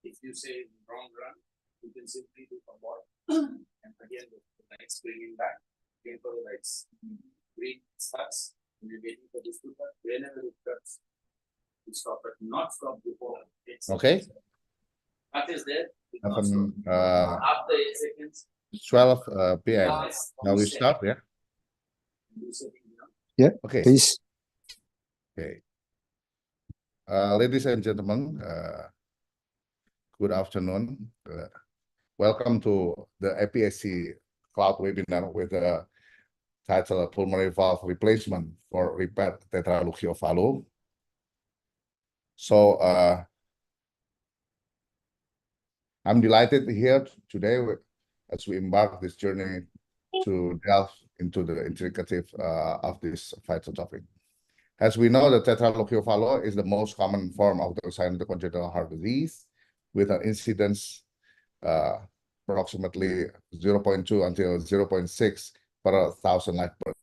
If you say wrong run, you can simply do abort and again the lights bringing back. Again for the lights. Green starts. And you're waiting for this to cut. Whenever it cuts, you stop it. Not stop before. Okay. Cut is there. After After 8 seconds. 12 p.m. Now we start, yeah? Yeah, okay. please. Okay. Ladies and gentlemen, good afternoon. Welcome to the APSC Cloud webinar with the title Pulmonary Valve Replacement for Repair Tetralogy of Fallot. So I'm delighted here today as we embark this journey to delve into the intricacies of this vital topic. As we know, the Tetralogy of Fallot is the most common form of the silent congenital heart disease, with an incidence approximately 0.2 until 0.6 per 1,000 live births.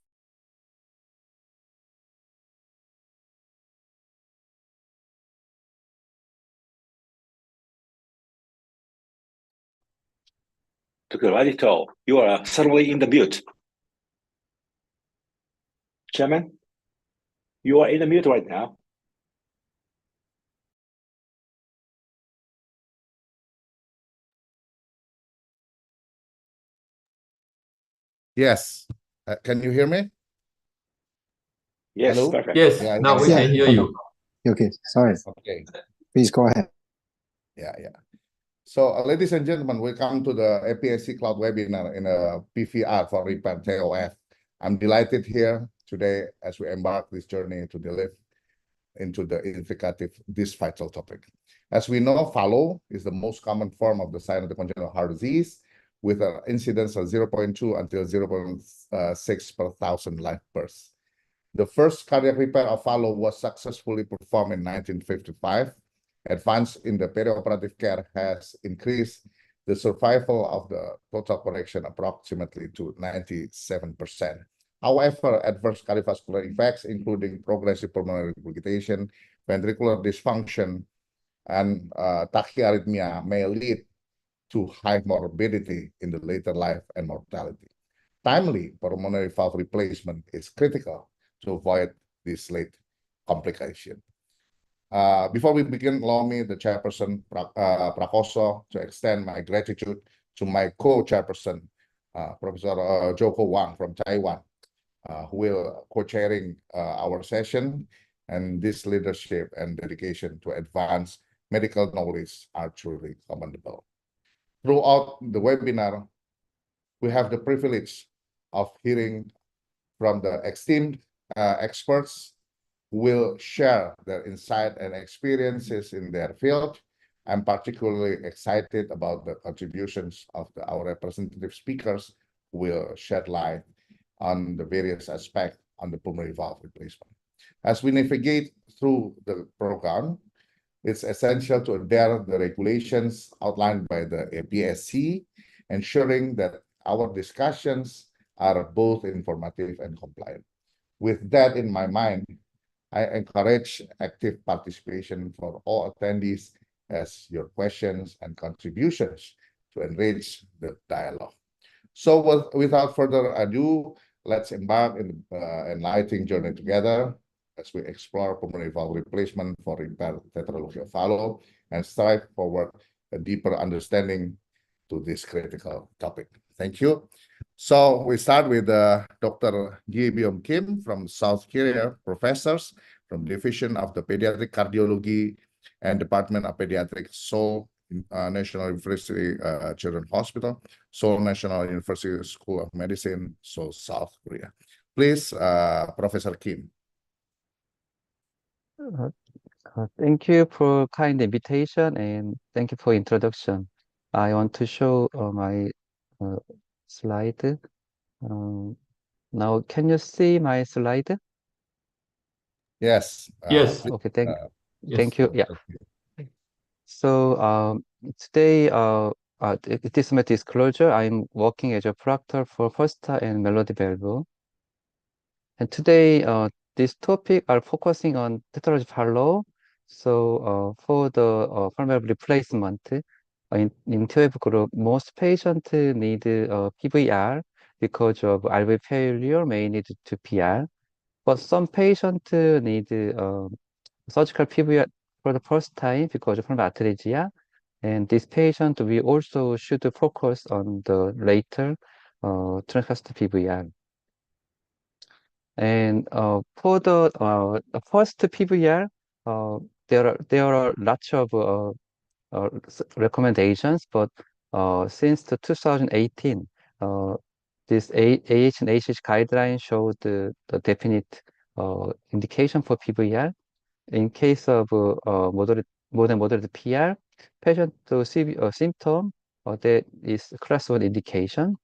Dr. Radityo, you are suddenly in the mute. Chairman, you are in the mute right now. Yes. Can you hear me? Yes, hello? perfect. Yes, Yeah, now we can hear you. Okay, sorry. Okay. Please go ahead. Yeah. So, ladies and gentlemen, welcome to the APSC Cloud webinar in a PVR for repair TOF. I'm delighted here today as we embark this journey to delve into the intricacies of this vital topic. As we know, Fallot is the most common form of the silent congenital heart disease, with an incidence of 0.2 until 0.6 per 1,000 live births. The first cardiac repair of Fallot was successfully performed in 1955. Advance in the perioperative care has increased the survival of the total correction approximately to 97%. However, adverse cardiovascular effects, including progressive pulmonary regurgitation, ventricular dysfunction, and tachyarrhythmia, may lead to high morbidity in the later life and mortality. Timely pulmonary valve replacement is critical to avoid this late complication. Before we begin, allow me, the chairperson, Prakoso, to extend my gratitude to my co-chairperson, Professor Jou-Kou Wang from Taiwan, who will co-chairing our session, and this leadership and dedication to advance medical knowledge are truly commendable. Throughout the webinar, we have the privilege of hearing from the esteemed experts who will share their insight and experiences in their field. I'm particularly excited about the contributions of our representative speakers who will shed light on the various aspects on the pulmonary valve replacement. As we navigate through the program, it's essential to adhere the regulations outlined by the APSC, ensuring that our discussions are both informative and compliant. With that in my mind, I encourage active participation for all attendees as your questions and contributions to enrich the dialogue. So without further ado, let's embark in the enlightening journey together as we explore pulmonary valve replacement for repair Tetralogy of Fallot and strive forward a deeper understanding to this critical topic. Thank you. So we start with Dr. Gi-Beom Kim from South Korea, professors from Division of the Pediatric Cardiology and Department of Pediatrics, Seoul National University Children's Hospital, Seoul National University School of Medicine, Seoul, South Korea. Please, Professor Kim. Thank you for kind invitation and thank you for introduction. I want to show my slide. Now, can you see my slide? Yes. Yes. Okay, thank Yes. you. Yeah. So today, it is my disclosure. I'm working as a proctor for Foster and Melody Valve. And today, this topic are focusing on Tetralogy of Fallot. So for the pulmonary replacement in 12 group, most patients need PVR because of RV failure, may need to PR. But some patients need surgical PVR for the first time because of pulmonary atresia. And this patient, we also should focus on the later transcatheter PVR. And for the first PVR, there are lots of recommendations, but since the 2018, this AH and AHH guideline showed the definite indication for PVR. In case of more than moderate PR, patient to see symptom, that is class 1 indication.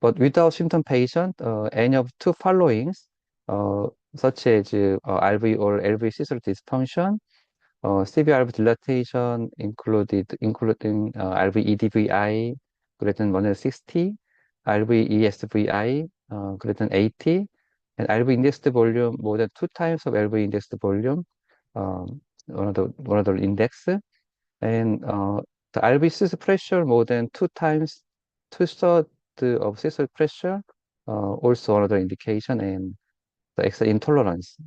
But without symptom patient, any of two followings, such as RV or LV systole dysfunction, severe RV dilatation including RV EDVI greater than 160, RV ESVI greater than 80, and RV indexed volume more than 2 times of LV indexed volume, one of the index, and the RV systole pressure more than 2 times 2/3 of systolic pressure, also another indication, and the extra intolerance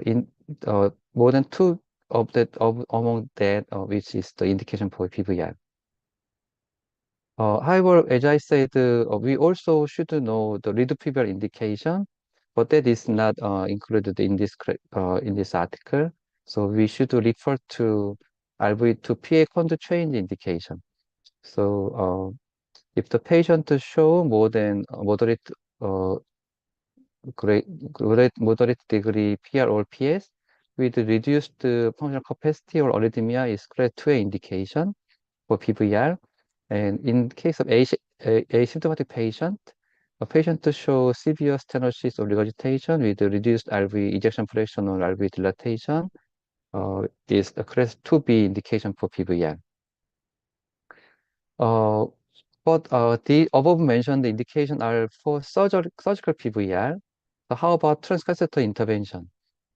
in more than 2 of that among that, which is the indication for PVR. However, as I said, we also should know the lead PVR indication, but that is not included in this article. So we should refer to RV to PA count change indication. So if the patient show more than moderate degree PR or PS with reduced functional capacity or arrhythmia is class 2A indication for PVR. And in case of asymptomatic patient, a patient to show severe stenosis or regurgitation with reduced RV ejection fraction or RV dilatation is a class 2B indication for PVR. But the above mentioned indication are for surgical PVR. So how about transcatheter intervention?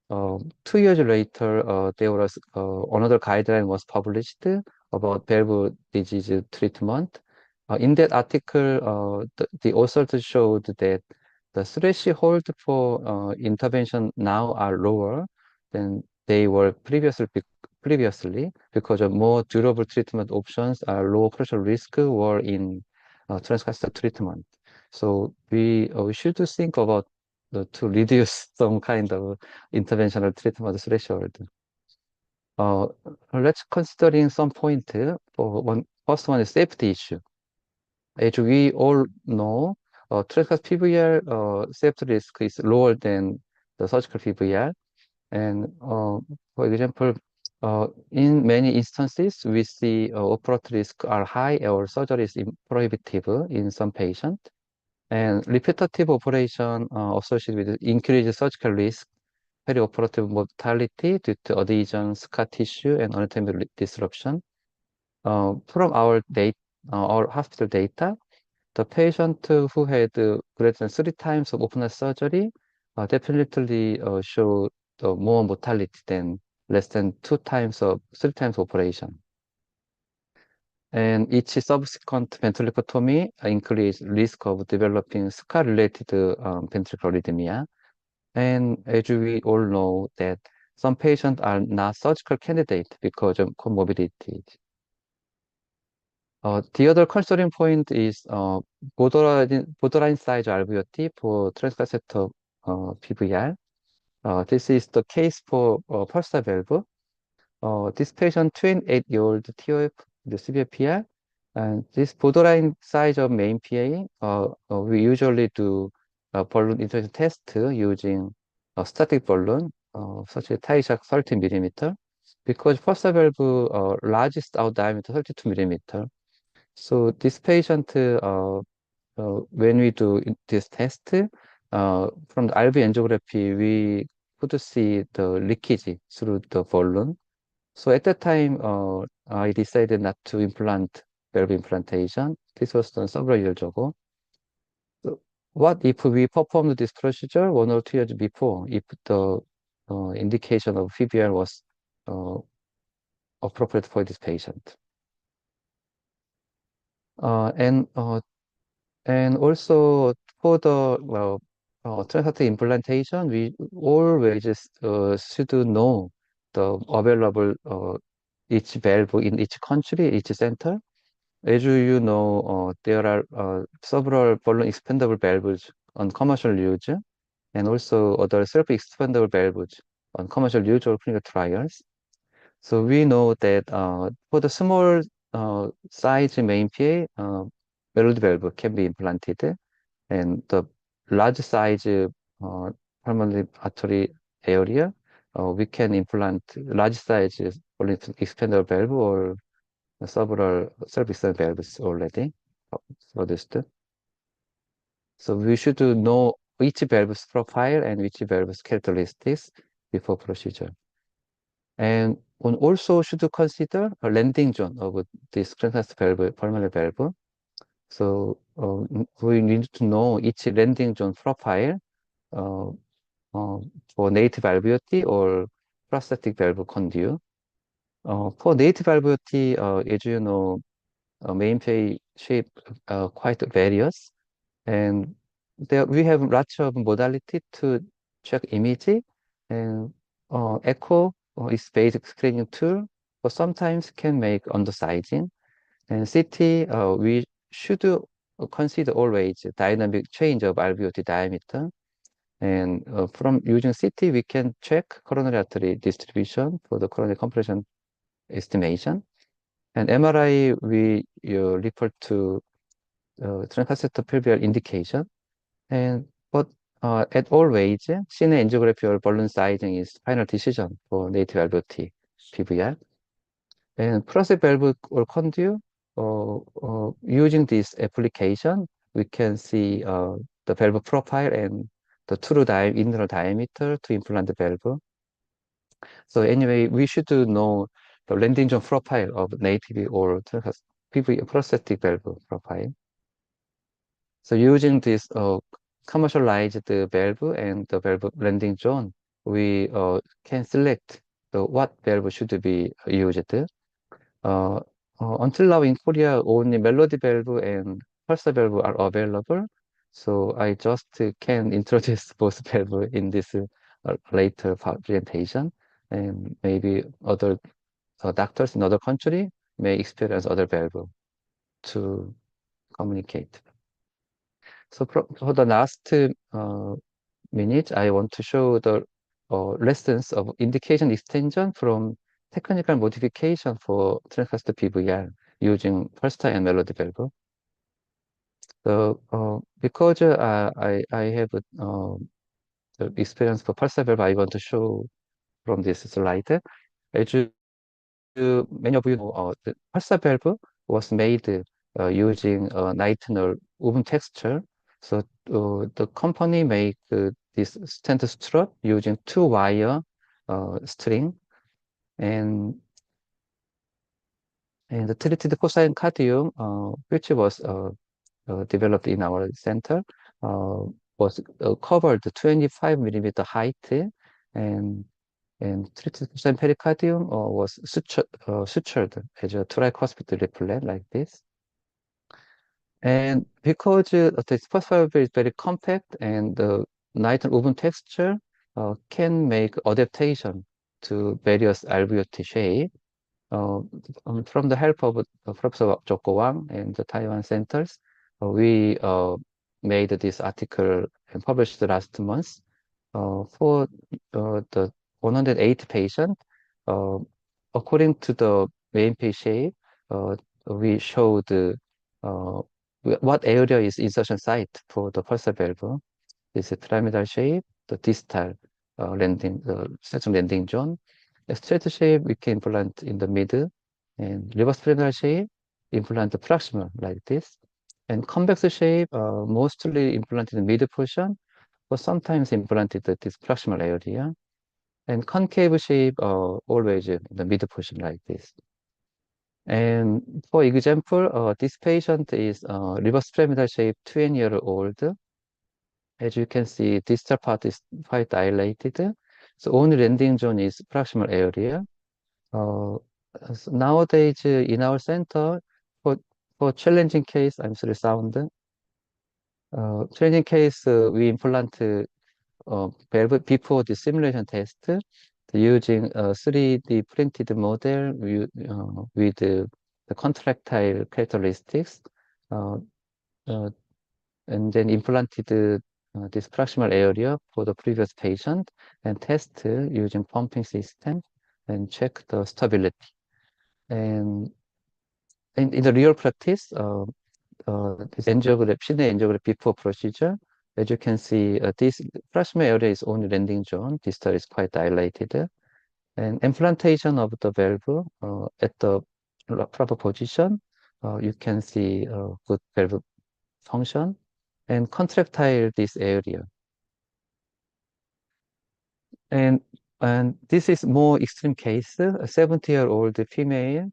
2 years later, there was another guideline was published about valve disease treatment. In that article, the authors showed that the threshold for intervention now are lower than they were previously because of more durable treatment options, low pressure risk were in transcatheter treatment. So we should think about to reduce some kind of interventional treatment threshold. Let's considering some point for first one is safety issue. As we all know, transcatheter PVR safety risk is lower than the surgical PVR. And for example, in many instances, we see operative risk are high or surgery is prohibitive in some patients. And repetitive operation associated with increased surgical risk, perioperative mortality due to adhesion, scar tissue, and anatomic disruption. From our hospital data, the patient who had greater than 3 times of open heart surgery definitely show more mortality than less than 3 times operation. And each subsequent ventriculotomy increase risk of developing scar-related ventricular arrhythmia. And as we all know that some patients are not surgical candidate because of comorbidity. The other considering point is borderline size alveoli for transcatheter PVR. This is the case for pulsar valve. This patient, 28-year-old TOF, the severe PR, and this borderline size of main PA, we usually do a balloon introduction test using a static balloon, such as Taisha 30 millimeter, because pulsar valve largest out diameter 32 millimeter. So this patient, when we do this test, from the RV angiography, we could see the leakage through the balloon. So at that time, I decided not to implant valve implantation. This was done several years ago. So what if we performed this procedure 1 or 2 years before, if the indication of PVR was appropriate for this patient. And also for the transcatheter implantation, we always should know the available each valve in each country, each center. As you know, there are several balloon expandable valves on commercial use, and also other self-expandable valves on commercial use or clinical trials. So we know that for the small size main PA, melody valve can be implanted, and the large size pulmonary artery area, we can implant large size balloon expandable valve or several self-expandable valves already produced. So we should know which valve's profile and which valve's characteristics before procedure. And one also should consider a landing zone of this transcatheter valve, pulmonary valve. So we need to know each landing zone profile for native valvuity or prosthetic valve conduit. For native valvuity, as you know, main PA shape quite various, and there we have lots of modality to check image, and echo is basic screening tool, but sometimes can make undersizing. And CT, we should consider always dynamic change of alveolar diameter. And from using CT, we can check coronary artery distribution for the coronary compression estimation. And MRI, we refer to transcatheter PVR indication. But at always, CNA angiography or balloon sizing is final decision for native valvuity PVR. And prosthetic valve or conduit, using this application, we can see the valve profile and the true inner diameter to implant the valve. So anyway, we should know the landing zone profile of native or PV prosthetic valve profile. So using this commercialized valve and the valve landing zone, we can select what valve should be used. Until now in Korea, only melody valve and pulsar valve are available. So I just can introduce both valve in this later presentation, and maybe other doctors in other country may experience other valve to communicate. So for the last minute, I want to show the lessons of indication extension from technical modification for transcatheter PVR using pulsar and melody valve. So because I have the experience for pulsar valve, I want to show from this slide. As many of you know, the pulsar valve was made using nitinol woven texture. So the company made this standard strut using 2-wire string, and the treated porcine cardium, which was developed in our center, was covered 25 millimeter height, and treated porcine pericardium was sutured as a tricuspid repellent like this. And because the first fiber is very compact and the nitinol woven texture can make adaptation to various alveolar shape. From the help of Professor Jou-Kou Wang and the Taiwan centers, we made this article and published last month for the 108 patients. According to the main page shape, we showed what area is insertion site for the pulsar valve. This is pyramidal shape, the distal landing, section landing zone. A straight shape, we can implant in the middle, and reverse pyramidal shape, implant the proximal like this. And convex shape, mostly implanted in the middle portion, but sometimes implanted at this proximal area. And concave shape, always in the middle portion like this. And for example, this patient is reverse pyramidal shape 20-year-old. As you can see, distal part is quite dilated. So only landing zone is proximal area. Nowadays in our center, for challenging case, I'm sorry, sound. Challenging case, we implant valve before the simulation test using a 3D printed model with the contractile characteristics, and then implanted this proximal area for the previous patient and test using pumping system and check the stability. And in the real practice, this angiography, Sheunn-Nan angiography before procedure, as you can see, this proximal area is only landing zone. Distal is quite dilated. And implantation of the valve at the proper position, you can see good valve function and contractile this area. And this is more extreme case, a 70-year-old female,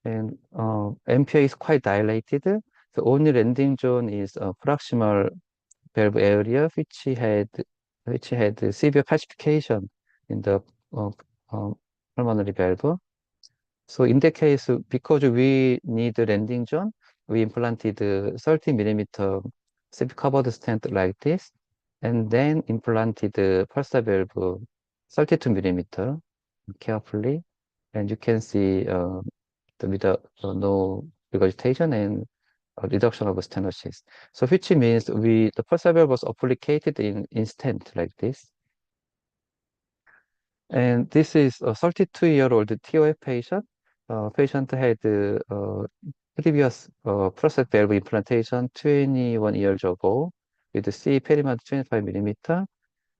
and MPA is quite dilated. The only landing zone is proximal valve area, which had severe calcification in the pulmonary valve. So in that case, because we need a landing zone, we implanted 30 millimeter covered stent like this, and then implanted the pulsar valve 32 millimeter carefully, and you can see with no regurgitation and reduction of stenosis. So which means the pulsar valve was applicated in stent like this. And this is a 32-year-old TOF patient. Patient had previous prostate valve implantation 21 years ago with the C perimeter 25 millimeter.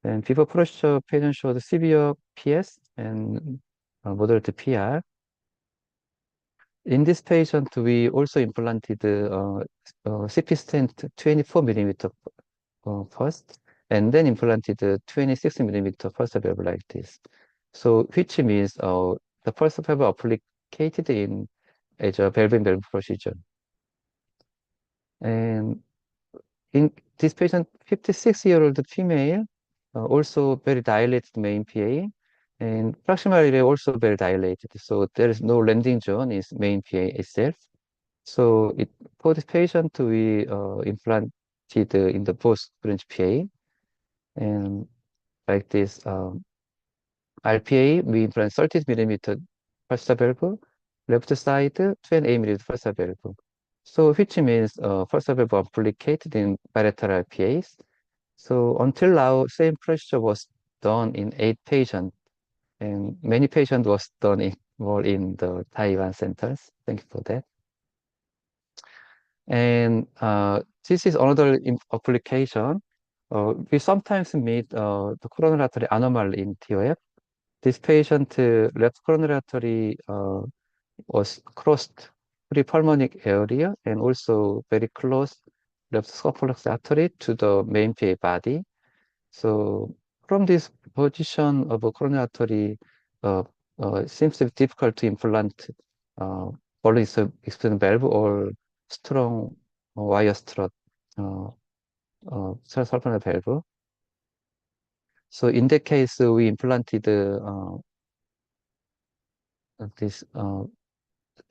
And before procedure, patient showed severe PS and moderate PR. In this patient, we also implanted CP stent 24 millimeter first, and then implanted 26 millimeter pulsar valve like this. So which means the pulsar valve applicated in as a valve-in-valve procedure. And in this patient, 56-year-old female, also very dilated main PA, and proximal area also very dilated. So there is no landing zone is main PA itself. So for this patient, we implanted in the post branch PA, and like this RPA, we implant 30 millimeter pulsar valve, left side 28 millimeter pulsar valve. So which means pulsar valve applicated in bilateral RPAs. So until now, same procedure was done in 8 patients, and many patients was done in the Taiwan centers. Thank you for that. And this is another application. We sometimes meet the coronary artery anomaly in TOF. This patient left coronary artery was crossed pre-pulmonic area and also very close left scopolex artery to the main PA body. So from this position of a coronary artery, it seems to be difficult to implant volume expanding valve or strong wire strut sulfonyl valve. So in that case, we implanted this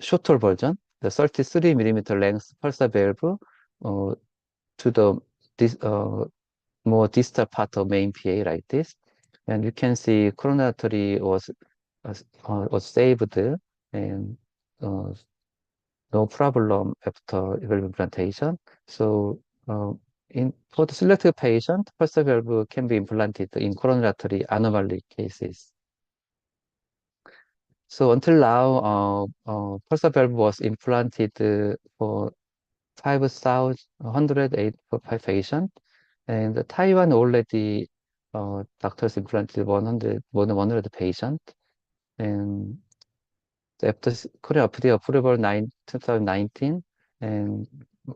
shorter version, the 33 millimeter length pulsar valve to the more distal part of main PA like this. And you can see coronary artery was saved and no problem after valve implantation. So for the selected patient, pulsar valve can be implanted in coronary artery anomaly cases. So until now, pulsar valve was implanted for 5,185 patients, and Taiwan already doctors implanted more than 100 patients, and after Korea FDA approval 2019, and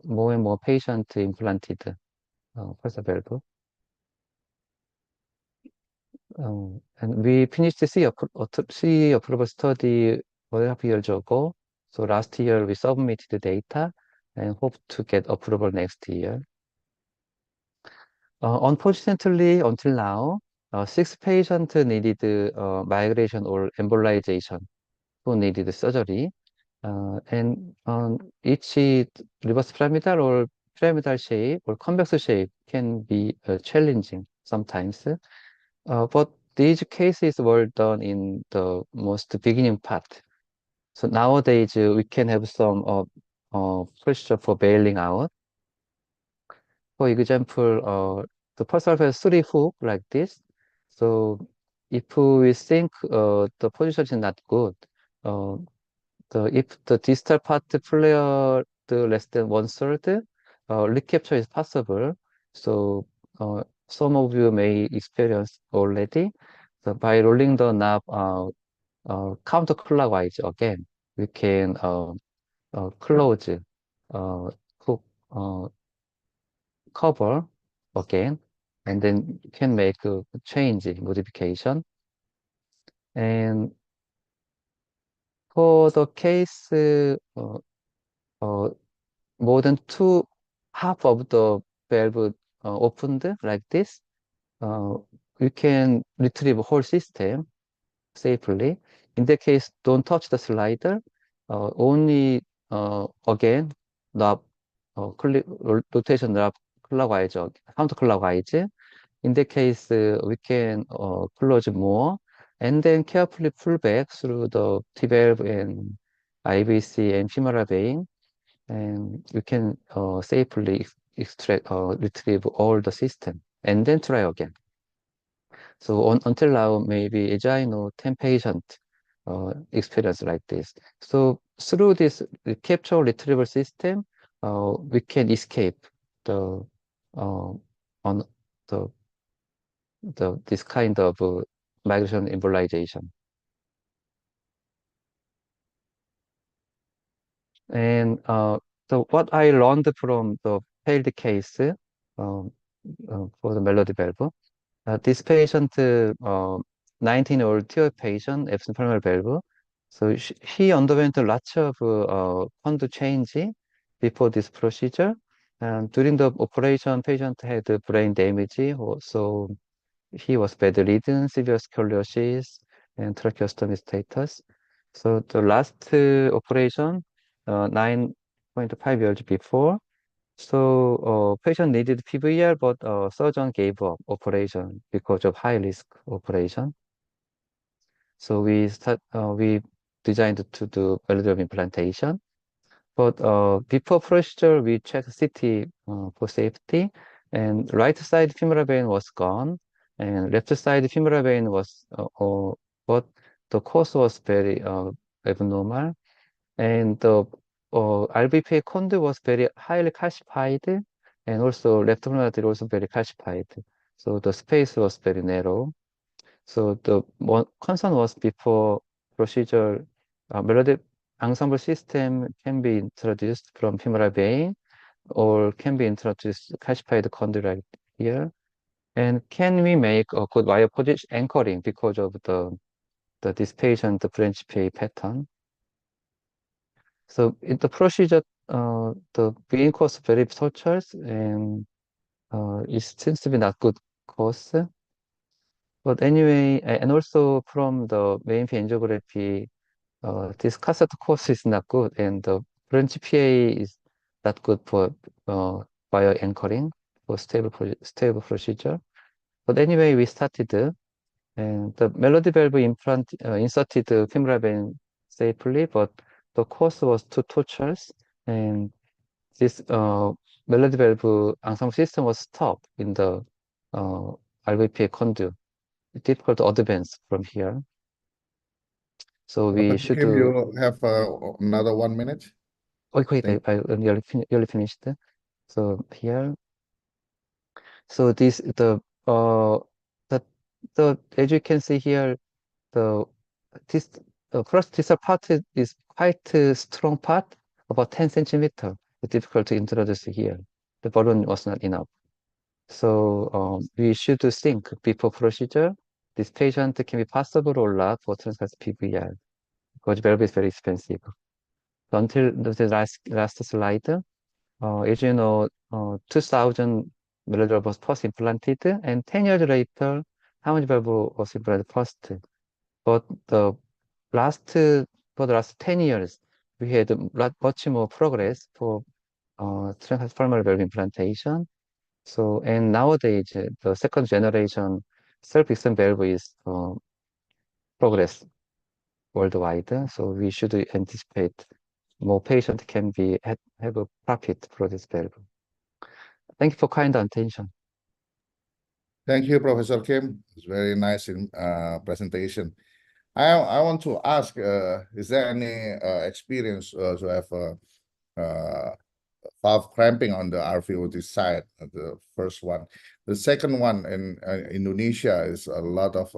more and more patients implanted pulsar valve. And we finished the CE approval study 1.5 years ago. So last year we submitted the data and hope to get approval next year. Unfortunately, until now, 6 patients needed migration or embolization. who needed surgery. And each reverse pyramidal or pyramidal shape or convex shape can be challenging sometimes. But these cases were done in the most beginning part. So nowadays we can have some procedure for bailing out. For example, the pulsar has 3 hook like this. So if we think the position is not good, if the distal part flare less than 1/3, recapture is possible. So some of you may experience already. So by rolling the knob counterclockwise again, we can close hook cover again, and then you can make a change modification. And for the case more than half of the valve opened like this, you can retrieve whole system safely. In that case, don't touch the slider. Only again knob rotation knob clockwise, counterclockwise. In that case, we can close more and then carefully pull back through the T-valve and IVC and femoral vein, and we can safely retrieve all the system and then try again. So until now, maybe as I know, 10 patients experience like this. So through this capture retrieval system, we can escape the on this kind of migration embolization. And so what I learned from the failed case for the melody valve, this patient, 19-year-old TO patient, absent pulmonary valve. So he underwent a lot of conduit change before this procedure. And during the operation, patient had brain damage, so he was bedridden, severe scoliosis, and tracheostomy status. So the last operation, 9.5 years before, so patient needed PVR, but surgeon gave up operation because of high risk operation. So we designed to do valvular implantation. But before procedure, we checked CT for safety, and right side femoral vein was gone, and left side femoral vein was, but the course was very abnormal, and the RBPA conduit was very highly calcified, and also left femoral artery also very calcified. So the space was very narrow. So the one concern was before procedure, melodic ensemble system can be introduced from femoral vein, or can be introduced calcified conduit right here. And can we make a good wire position anchoring because of this patient branch PA pattern? So in the procedure, the main course very tortuous, and it seems to be not good course. But anyway, and also from the main angiography, this cassette course is not good, and the branch PA is not good for wire anchoring for stable procedure. But anyway, we started, and the melody valve implant inserted femoral vein safely, but the course was too tortuous, and this melody valve ensemble system was stopped in the RVPA conduit. It's difficult to advance from here. So we should Kim, do. you have another 1 minute. Oh, wait, I nearly finished. So here. So this as you can see here, the first distal part is quite a strong part, about 10 centimeter. It's difficult to introduce here. The balloon was not enough. So we should think before procedure, this patient can be possible or not for transverse PVR, because valve is very expensive. So until the last slide, as you know, 2000 milliliter was first implanted, and 10 years later, how much valve was implanted first? But the last for the last 10 years, we had much more progress for pulmonary valve implantation. So, and nowadays, the second generation self-extend valve is progress worldwide. So we should anticipate more patients can have a profit for this valve. Thank you for kind attention. Thank you, Professor Kim. It's very nice presentation. I want to ask, is there any experience to have valve cramping on the RVOT side? The first one. The second one in Indonesia is a lot of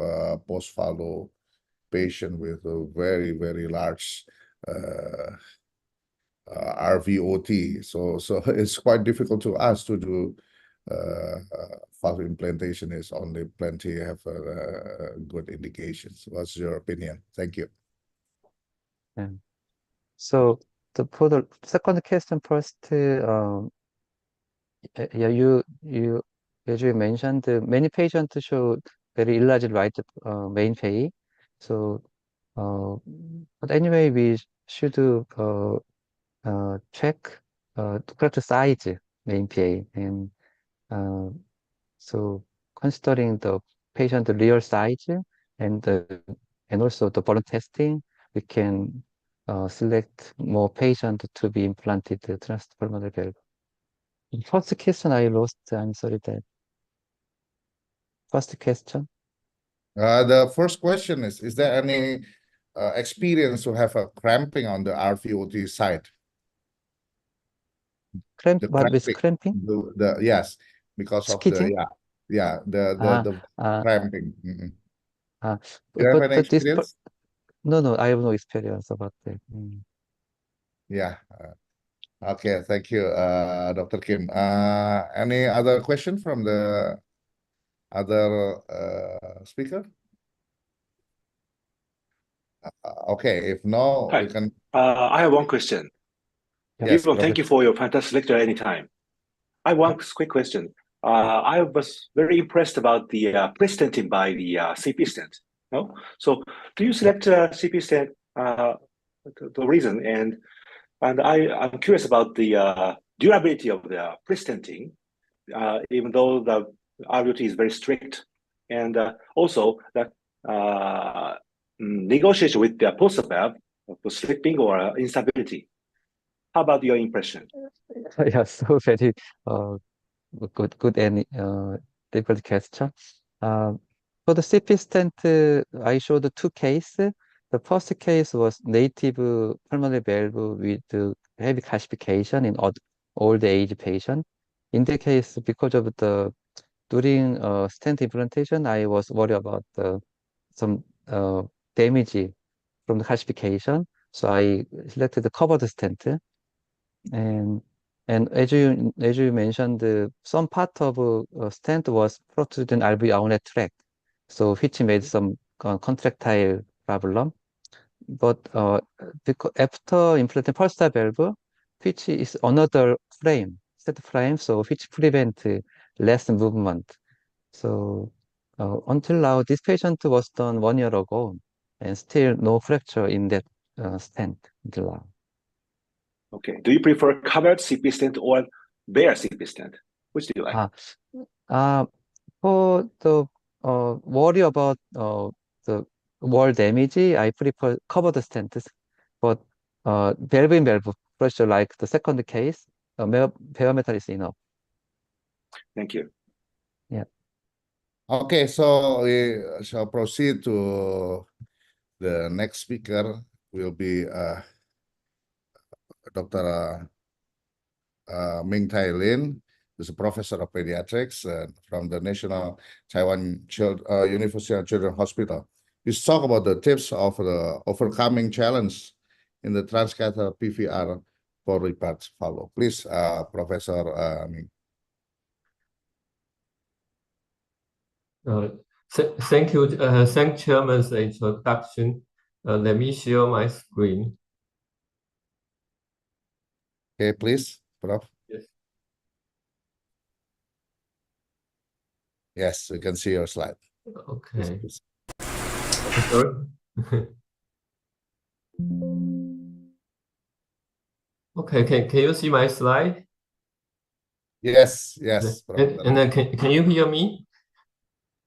post-Fallot patient with a very, very large RVOT. So it's quite difficult to us to do valve implantation is only plenty have good indications. What's your opinion? Thank you. Yeah. So for the second question first, yeah, as you mentioned, many patients show very enlarged right main pay. So, but anyway, we should check the correct size main pay, and so considering the patient real size and also the volume testing, we can select more patients to be implanted transpulmonary valve. First question I lost. I'm sorry that. First question. The first question is there any experience to have a cramping on the RVOT side? What with cramping? Yes, because of Skidding? the cramping. Do you have any experience? No, I have no experience about that. Yeah. Okay, thank you, Dr. Kim. Any other question from the other speaker? Okay, if no, Hi. we can. I have one question. Yes, Gi-Beom, thank you for your fantastic lecture anytime. I have one quick question. I was very impressed about the pre-stenting by the CP stent. No? So do you select CP stent, the reason? And I'm curious about the durability of the pre-stenting, even though the RVOT is very strict. And also that negotiation with the post-valve for slipping or instability. How about your impression? Yeah, so very good and difficult question. For the CP stent, I showed two cases. The first case was native pulmonary valve with heavy calcification in old age patient. In the case, because of during stent implantation, I was worried about some damage from the calcification. So I selected the covered stent. And as you mentioned, some part of stent was protruding RV outlet tract, so which made some contractile problem. But because after implanting pulsar valve, which is another frame, set frame, so which prevent less movement. So until now, this patient was done 1 year ago, and still no fracture in that stent until now. Okay. Do you prefer covered CP stent or bare CP stent? Which do you like? For the worry about the wall damage, I prefer covered stents. But valve in valve pressure, like the second case, bare metal is enough. Thank you. Yeah. Okay, so we shall proceed to the next speaker. Will be Dr. Ming-Tai Lin, who's a professor of pediatrics from the National Taiwan University of Children's Hospital. He's talk about the tips of the overcoming challenge in the transcatheter PVR for repaired Fallot. Please, Professor Ming. Thank you. Thank Chairman's introduction. Let me share my screen. Okay, please, Prof. Yes. Yes, we can see your slide. Okay. Please. Sorry. Okay, can you see my slide? Yes, yes, Prof. And then can you hear me?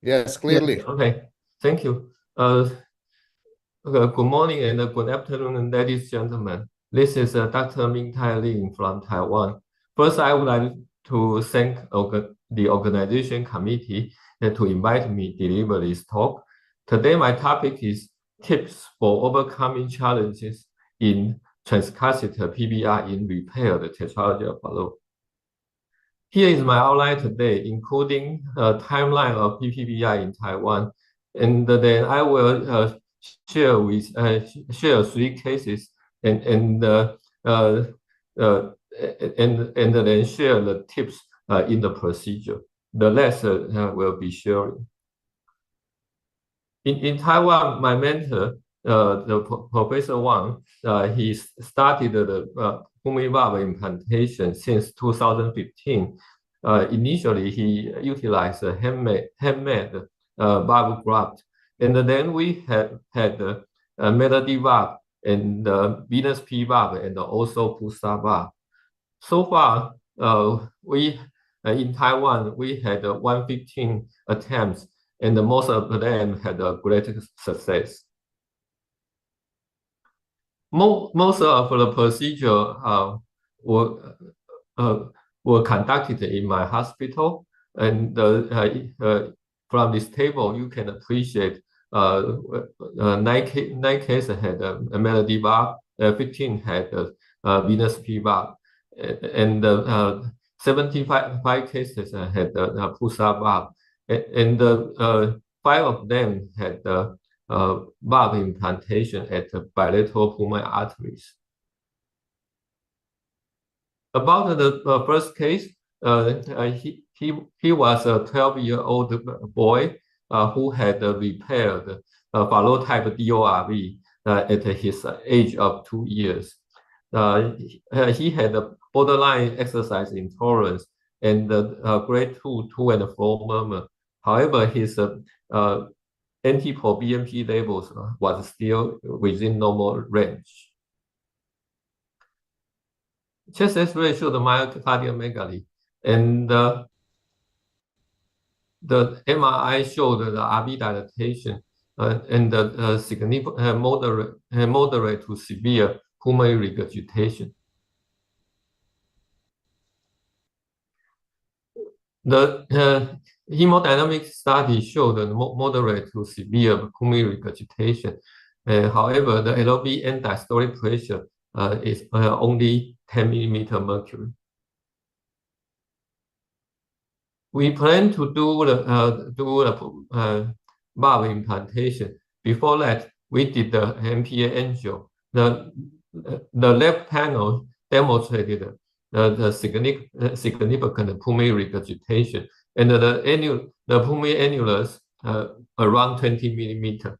Yes, clearly. Okay, thank you. Good morning and good afternoon, ladies and gentlemen. This is Dr. Ming-Tai from Taiwan. First, I would like to thank the organization committee to invite me to deliver this talk. Today, my topic is tips for overcoming challenges in transcatheter PVR in repaired Tetralogy of Fallot. Here is my outline today, including a timeline of PPVR in Taiwan, and then I will share 3 cases and then share the tips in the procedure. The rest will be sharing. In Taiwan, my mentor, Professor Wang, he started the pulmonary valve implantation since 2015. Initially, he utilized a handmade valve graft, and then we had a Melody valve and the venous P valve and also Pusa valve. So far, in Taiwan, we had 115 attempts, and most of them had a great success. Most of the procedure were conducted in my hospital, and from this table you can appreciate 9 cases had a Melody valve, 15 had a venous P valve, and 75 cases had a Pusa valve, and 5 of them had valve implantation at the bilateral pulmonary arteries. About the first case, he was a 12-year-old boy who had repaired Fallot type DORV at his age of 2 years. He had a borderline exercise intolerance and grade 2 to and fro murmur. However, his NT-proBNP levels was still within normal range. Chest X-ray showed myocardial, and the MRI showed the RV dilatation and the significant moderate to severe pulmonary regurgitation. The hemodynamic study showed a moderate to severe pulmonary regurgitation. However, the LV end diastolic pressure is only 10 millimeter mercury. We plan to do the valve implantation. Before that, we did the MPA angiography. The left panel demonstrated the significant pulmonary regurgitation, and the pulmonary annulus around 20 millimeter.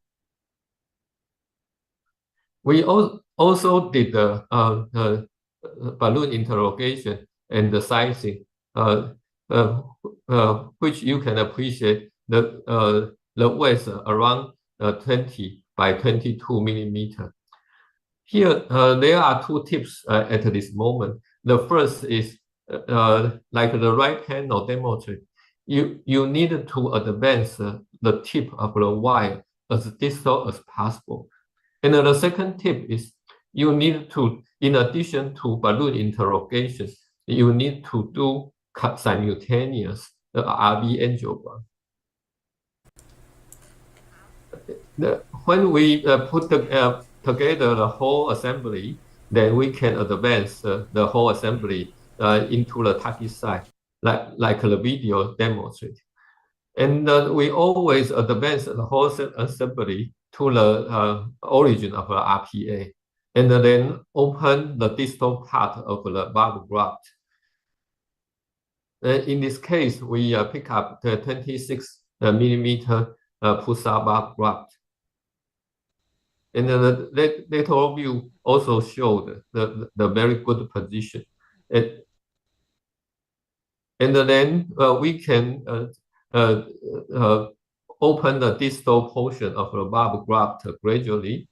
We also did the balloon interrogation and the sizing, which you can appreciate the width around 20 by 22 millimeter. Here, there are 2 tips at this moment. The first is, like the right panel demonstrates, you need to advance the tip of the wire as distal as possible. And the second tip is you need to, in addition to balloon interrogation, you need to do simultaneous RV angiogram. When we put together the whole assembly, then we can advance the whole assembly into the target site, like the video demonstrates. And we always advance the whole assembly to the origin of the RPA, and then open the distal part of the valve graft. In this case, we pick up the 26 millimeter Pusa valve graft. And the lateral view also showed the very good position. And then we can open the distal portion of the valve graft gradually.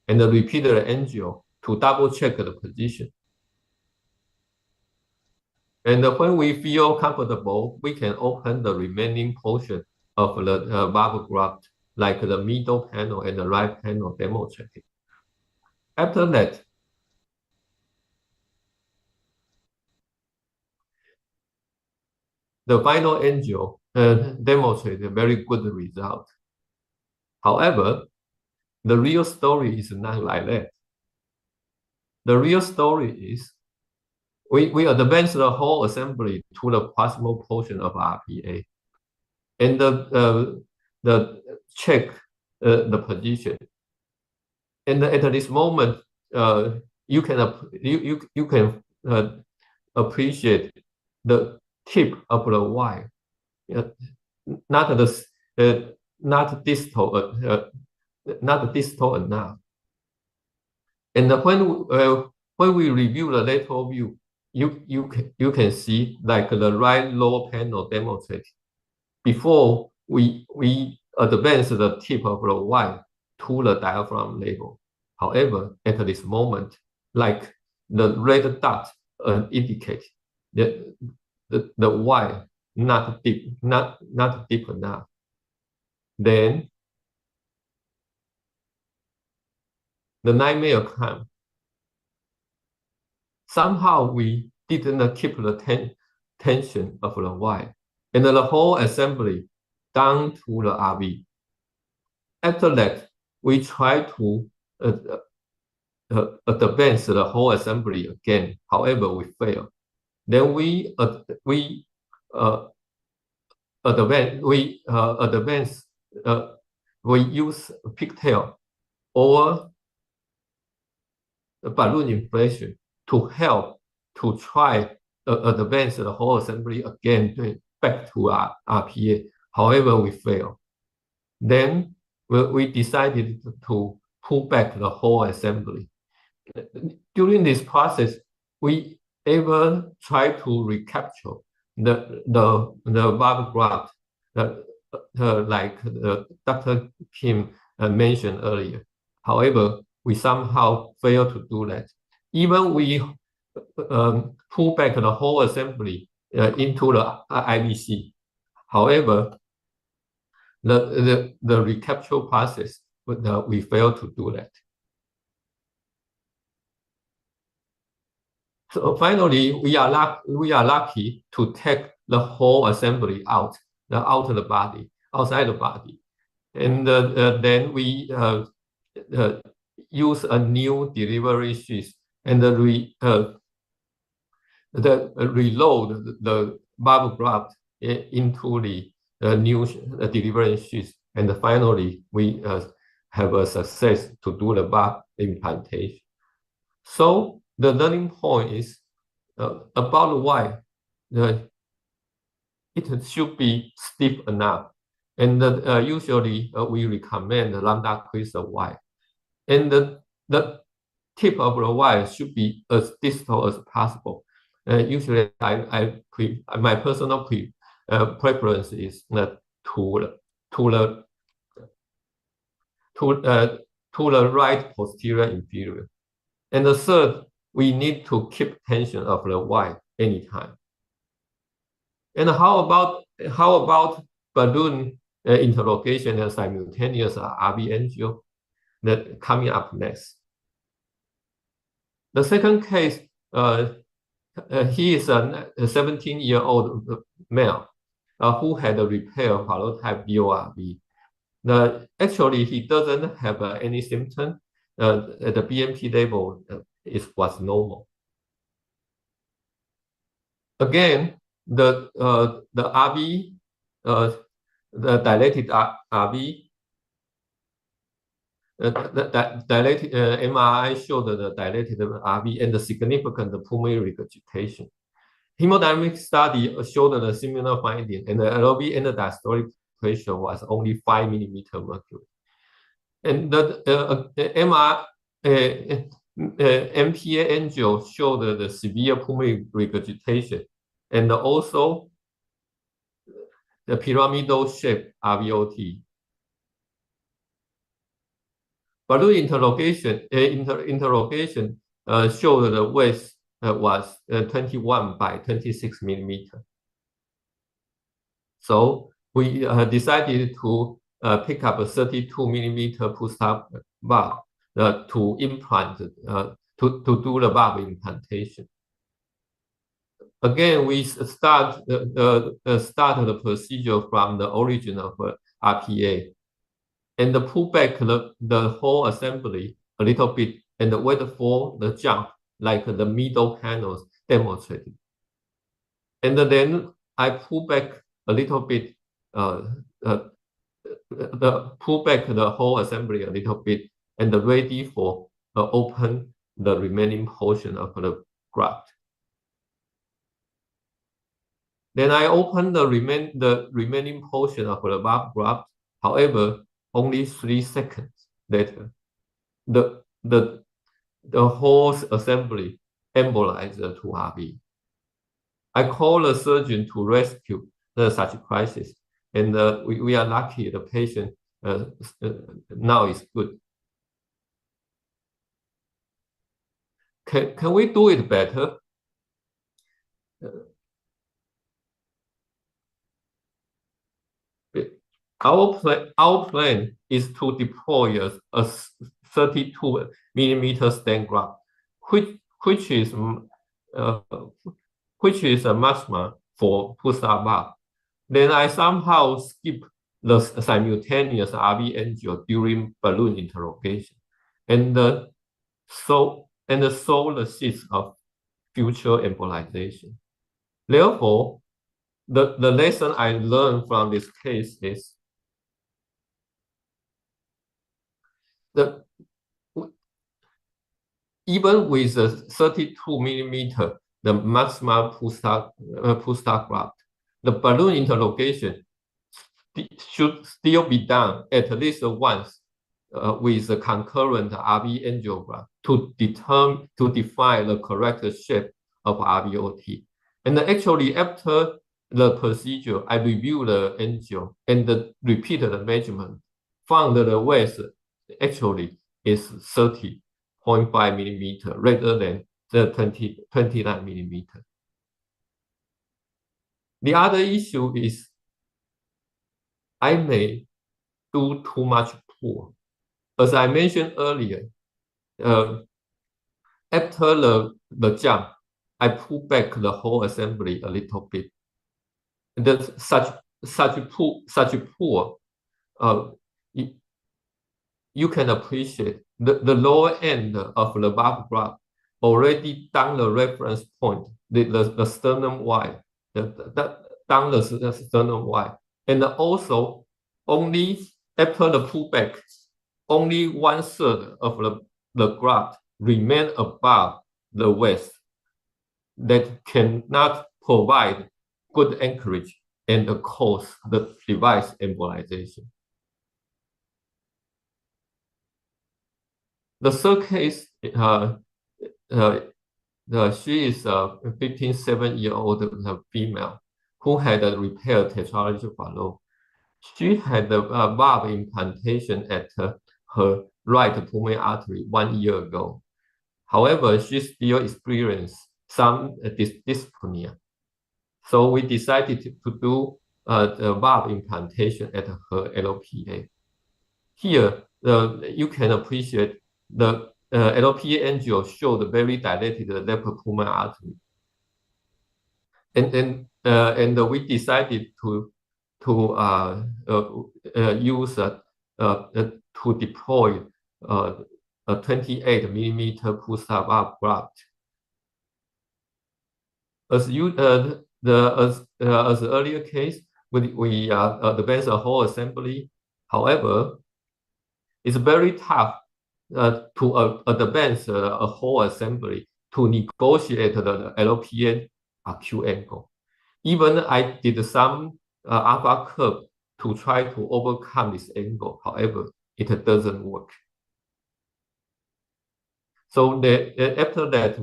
and repeat the angio to double check the position. And when we feel comfortable, we can open the remaining portion of the valve graft, like the middle panel and the right panel demonstrated. After that, the final angio demonstrated a very good result. However, the real story is not like that. The real story is we advance the whole assembly to the proximal portion of RPA, and the check the position. And at this moment, you can appreciate the tip of the Y, not distal enough. And when we review the lateral view, you can see like the right lower panel demonstrated. Before we advance the tip of the Y to the diaphragm level. However, at this moment, like the red dot indicate that the Y not deep enough. Then the nightmare comes. Somehow we didn't keep the tension of the Y, and the whole assembly down to the RV. After that, we try to advance the whole assembly again. However, we fail. Then we use pigtail or balloon inflation to help to try advance the whole assembly again back to RPA. However, we fail. Then we decided to pull back the whole assembly. During this process, we ever try to recapture the valve graft like Dr. Kim mentioned earlier. However, we somehow fail to do that. Even we pull back the whole assembly into the IVC. However, the recapture process, we fail to do that. So finally, we are lucky to take the whole assembly out of the body, outside the body, and then we use a new delivery sheath and reload the valve graft into the new delivery sheath, and finally we have a success to do the valve implantation. So the learning point is about why it should be stiff enough, and usually we recommend the lambda crystal Y, and the tip of the Y should be as distal as possible. Usually, my personal preference is to the right posterior inferior. And the third, we need to keep tension of the Y anytime. And how about balloon interrogation and simultaneous RV angio that coming up next? The second case, he is a 17-year-old male who had a repair Fallot-type VORV. Actually, he doesn't have any symptom. At the BMP level, was normal. Again, the RV, the dilated RV, the dilated MRI showed the dilated RV and the significant pulmonary regurgitation. Hemodynamic study showed the similar finding, and the LV and the diastolic pressure was only 5 millimeter mercury. And the MPA angio showed the severe pulmonary regurgitation, and also the pyramidal shape RVOT. balloon interrogation showed the width was 21 by 26 millimeter. So we decided to pick up a 32 millimeter push-up valve to implant, to do the valve implantation. Again, we start the procedure from the origin of RPA, and pull back the whole assembly a little bit and wait for the jump like the middle panels demonstrated. And then I pull back a little bit, pull back the whole assembly a little bit and ready for open the remaining portion of the graft. Then I open the remaining portion of the valve graft. However, only 3 seconds later, the whole assembly embolized to RV. I call the surgeon to rescue such crisis, and we are lucky the patient now is good. Can we do it better? Our plan is to deploy a 32 millimeter stent graft, which is a maximum for push-up valve. Then I somehow skip the simultaneous RV angio during balloon interrogation, and sow the seeds of future embolization. Therefore, the lesson I learned from this case is that even with the 32 millimeter, the maximum push-up graft, the balloon interrogation should still be done at least once with the concurrent RV angiogram to define the correct shape of RVOT. And actually, after the procedure, I reviewed the angio and repeated the measurement, found that the width actually is 30.5 millimeter rather than the 29 millimeter. The other issue is I may do too much pull. As I mentioned earlier, after the jump, I pull back the whole assembly a little bit. Such pull, you can appreciate the lower end of the valve graft already down the reference point, the sternum wide, down the sternum wide, and also only after the pullback, only 1/3 of the graft remain above the waist that cannot provide good anchorage and cause the device embolization. The third case, she is a 57-year-old female who had a repaired Tetralogy of Fallot. She had a valve implantation at her right pulmonary artery 1 year ago. However, she still experienced some dyspnea. So we decided to do the valve implantation at her LPA. Here, you can appreciate the LPA angio showed very dilated left pulmonary artery, and we decided to use to deploy a 28 millimeter push-up valve graft. As the earlier case, we advance a whole assembly. However, it's very tough to advance a whole assembly to negotiate the LPA acute angle. Even I did some alpha curve to try to overcome this angle. However, it doesn't work. So after that,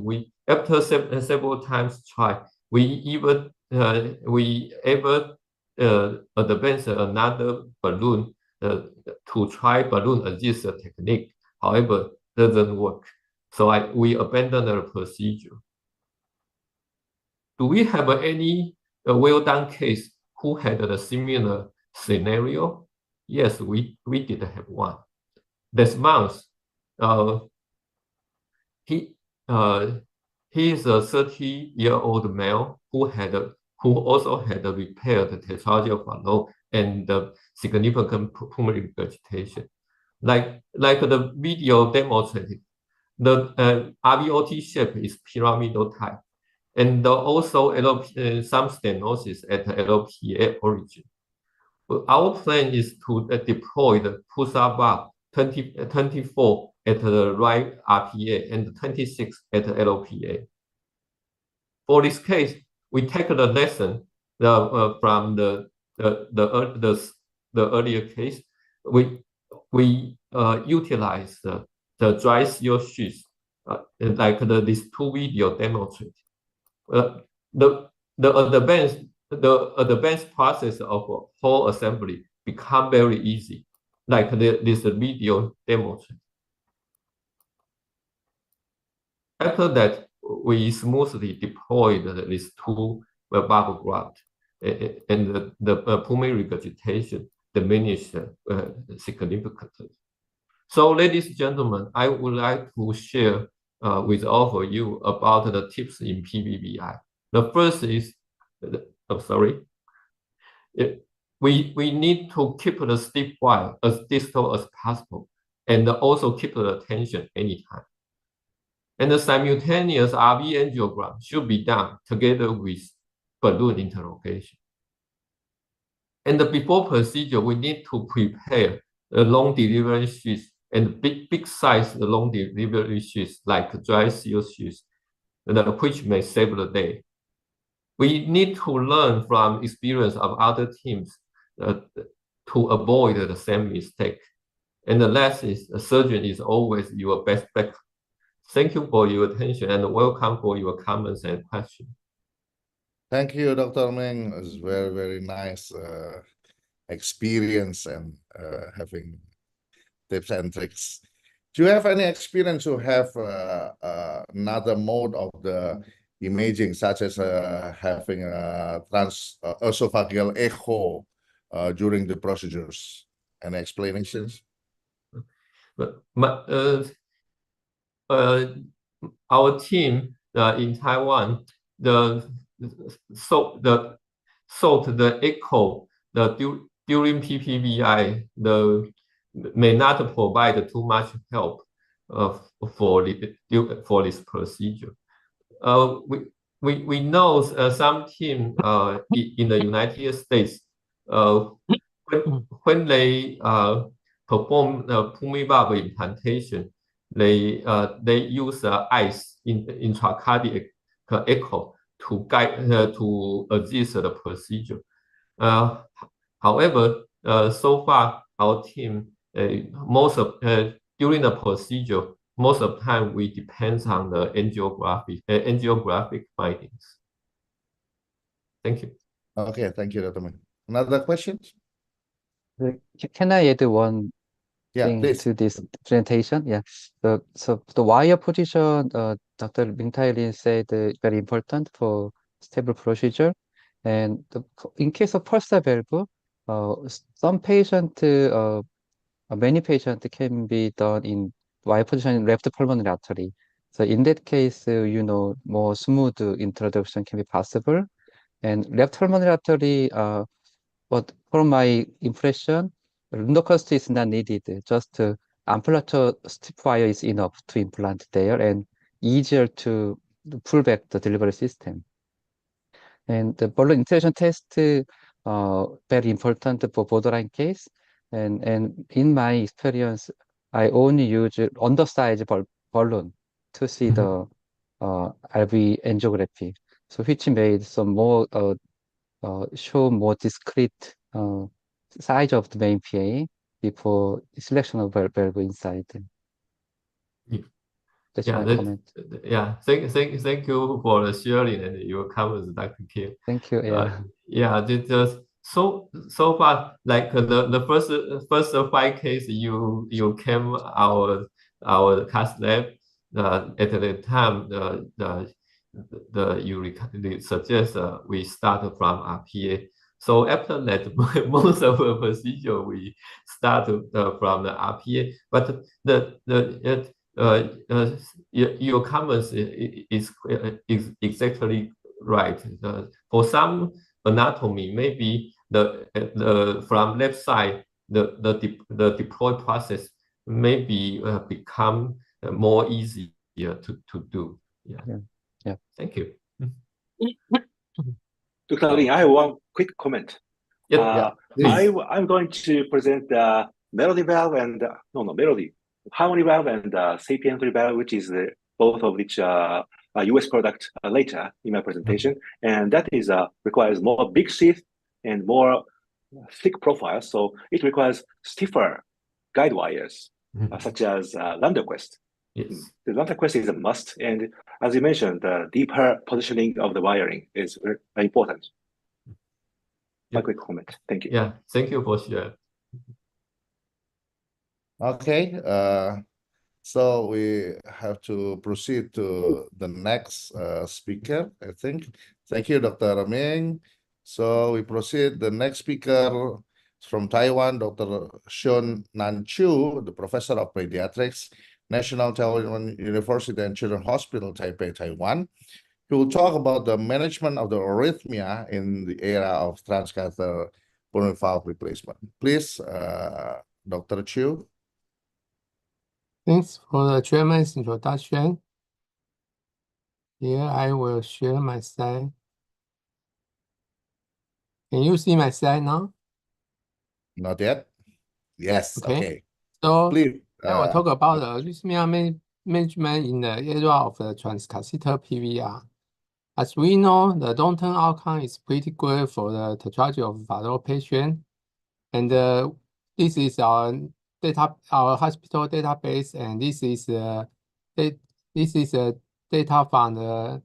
after several times try, we even advance another balloon to try balloon assist technique. However, doesn't work. So we abandoned the procedure. Do we have any well-done case who had a similar scenario? Yes, we did have one. This month, he is a 30-year-old male who also had a repaired Tetralogy of Fallot and significant pulmonary regurgitation. Like the video demonstrated, the RVOT shape is pyramidal type, and also some stenosis at the LPA origin. Our plan is to deploy the pulsar bar 24 at the right RPA and 26 at the LPA. For this case, we take the lesson from the earlier case. We utilize the dry seal sheaths like these two videos demonstrate. The advanced process of whole assembly become very easy, like this video demonstrates. After that, we smoothly deployed these two bubble graft, and the pulmonary regurgitation diminished significantly. So, ladies and gentlemen, I would like to share with all of you about the tips in PVVI. The first is, we need to keep the sleep wire as distal as possible, and also keep the tension anytime. And the simultaneous RV angiogram should be done together with balloon interrogation. And before procedure, we need to prepare a long delivery sheath and big size long delivery sheath like dry seal sheath, which may save the day. We need to learn from experience of other teams to avoid the same mistake. And the last is a surgeon is always your best bet. Thank you for your attention and welcome for your comments and questions. Thank you, Dr. Ming. It's very, very nice experience and having tips and tricks. Do you have any experience to have another mode of the imaging, such as having a esophageal echo during the procedures? Any explanations? Our team in Taiwan, the echo during PPVI may not provide too much help for this procedure. We know some team in the United States when they perform pulmonary valve implantation, they use ICE intracardiac echo to guide to assist the procedure. However, so far our team during the procedure, most of the time we depend on the angiographic findings. Thank you. Okay, thank you, Dr. Ming. Another questions? Can I add one thing please. to this presentation? Yeah. So the wire position, Dr. Ming-Tai said very important for stable procedure. And in case of pulsar valve, some patient, many patients can be done in wire position in left pulmonary artery. So in that case, more smooth introduction can be possible. And left pulmonary artery, but from my impression, Lundocost is not needed. Just ambulatory strip wire is enough to implant there and easier to pull back the delivery system. And the balloon insertion test, very important for borderline case. And in my experience, I only use undersized balloon to see the RV angiography. So which made some more show more discrete size of the main PA before selection of valve inside. That's my comment. Yeah, thank you for the sharing and your comments, Dr. Kim. Thank you. Yeah. So far, like the first 5 cases you came our our cath lab, at the time, you suggest we start from RPA. So after that, most of the procedure we start from the RPA. But your comments is exactly right. For some anatomy, maybe the from left side, the deploy process maybe become more easier to do. Yeah. Thank you. Dr. Ling, I have one quick comment. Please. I'm going to present the melody valve and harmony valve and sapien 3 valve, which is both of which are US product later in my presentation, and that is requires more big sheath and more thick profile, so it requires stiffer guide wires, such as lambda quest. Yes. The lambda quest is a must, and as you mentioned, the deeper positioning of the wiring is very important. My quick comment. Thank you. Yeah, thank you for sharing. Okay, so we have to proceed to the next speaker, I think. Thank you, Dr. Ming. So we proceed. The next speaker is from Taiwan, Dr. Sheunn-Nan Chiu, the Professor of Pediatrics, National Taiwan University and Children's Hospital, Taipei, Taiwan. He will talk about the management of the arrhythmia in the era of transcatheter pulmonary valve replacement. Please, Dr. Chiu. Thanks for the chairman's introduction. Here I will share my slide. Can you see my slide now? Not yet? Yes, okay. So please, I will talk about the arrhythmia management in the area of the transcatheter PVR. As we know, the long-term outcome is pretty good for the Tetralogy of Fallot patient, and this is our hospital database, and this is data from the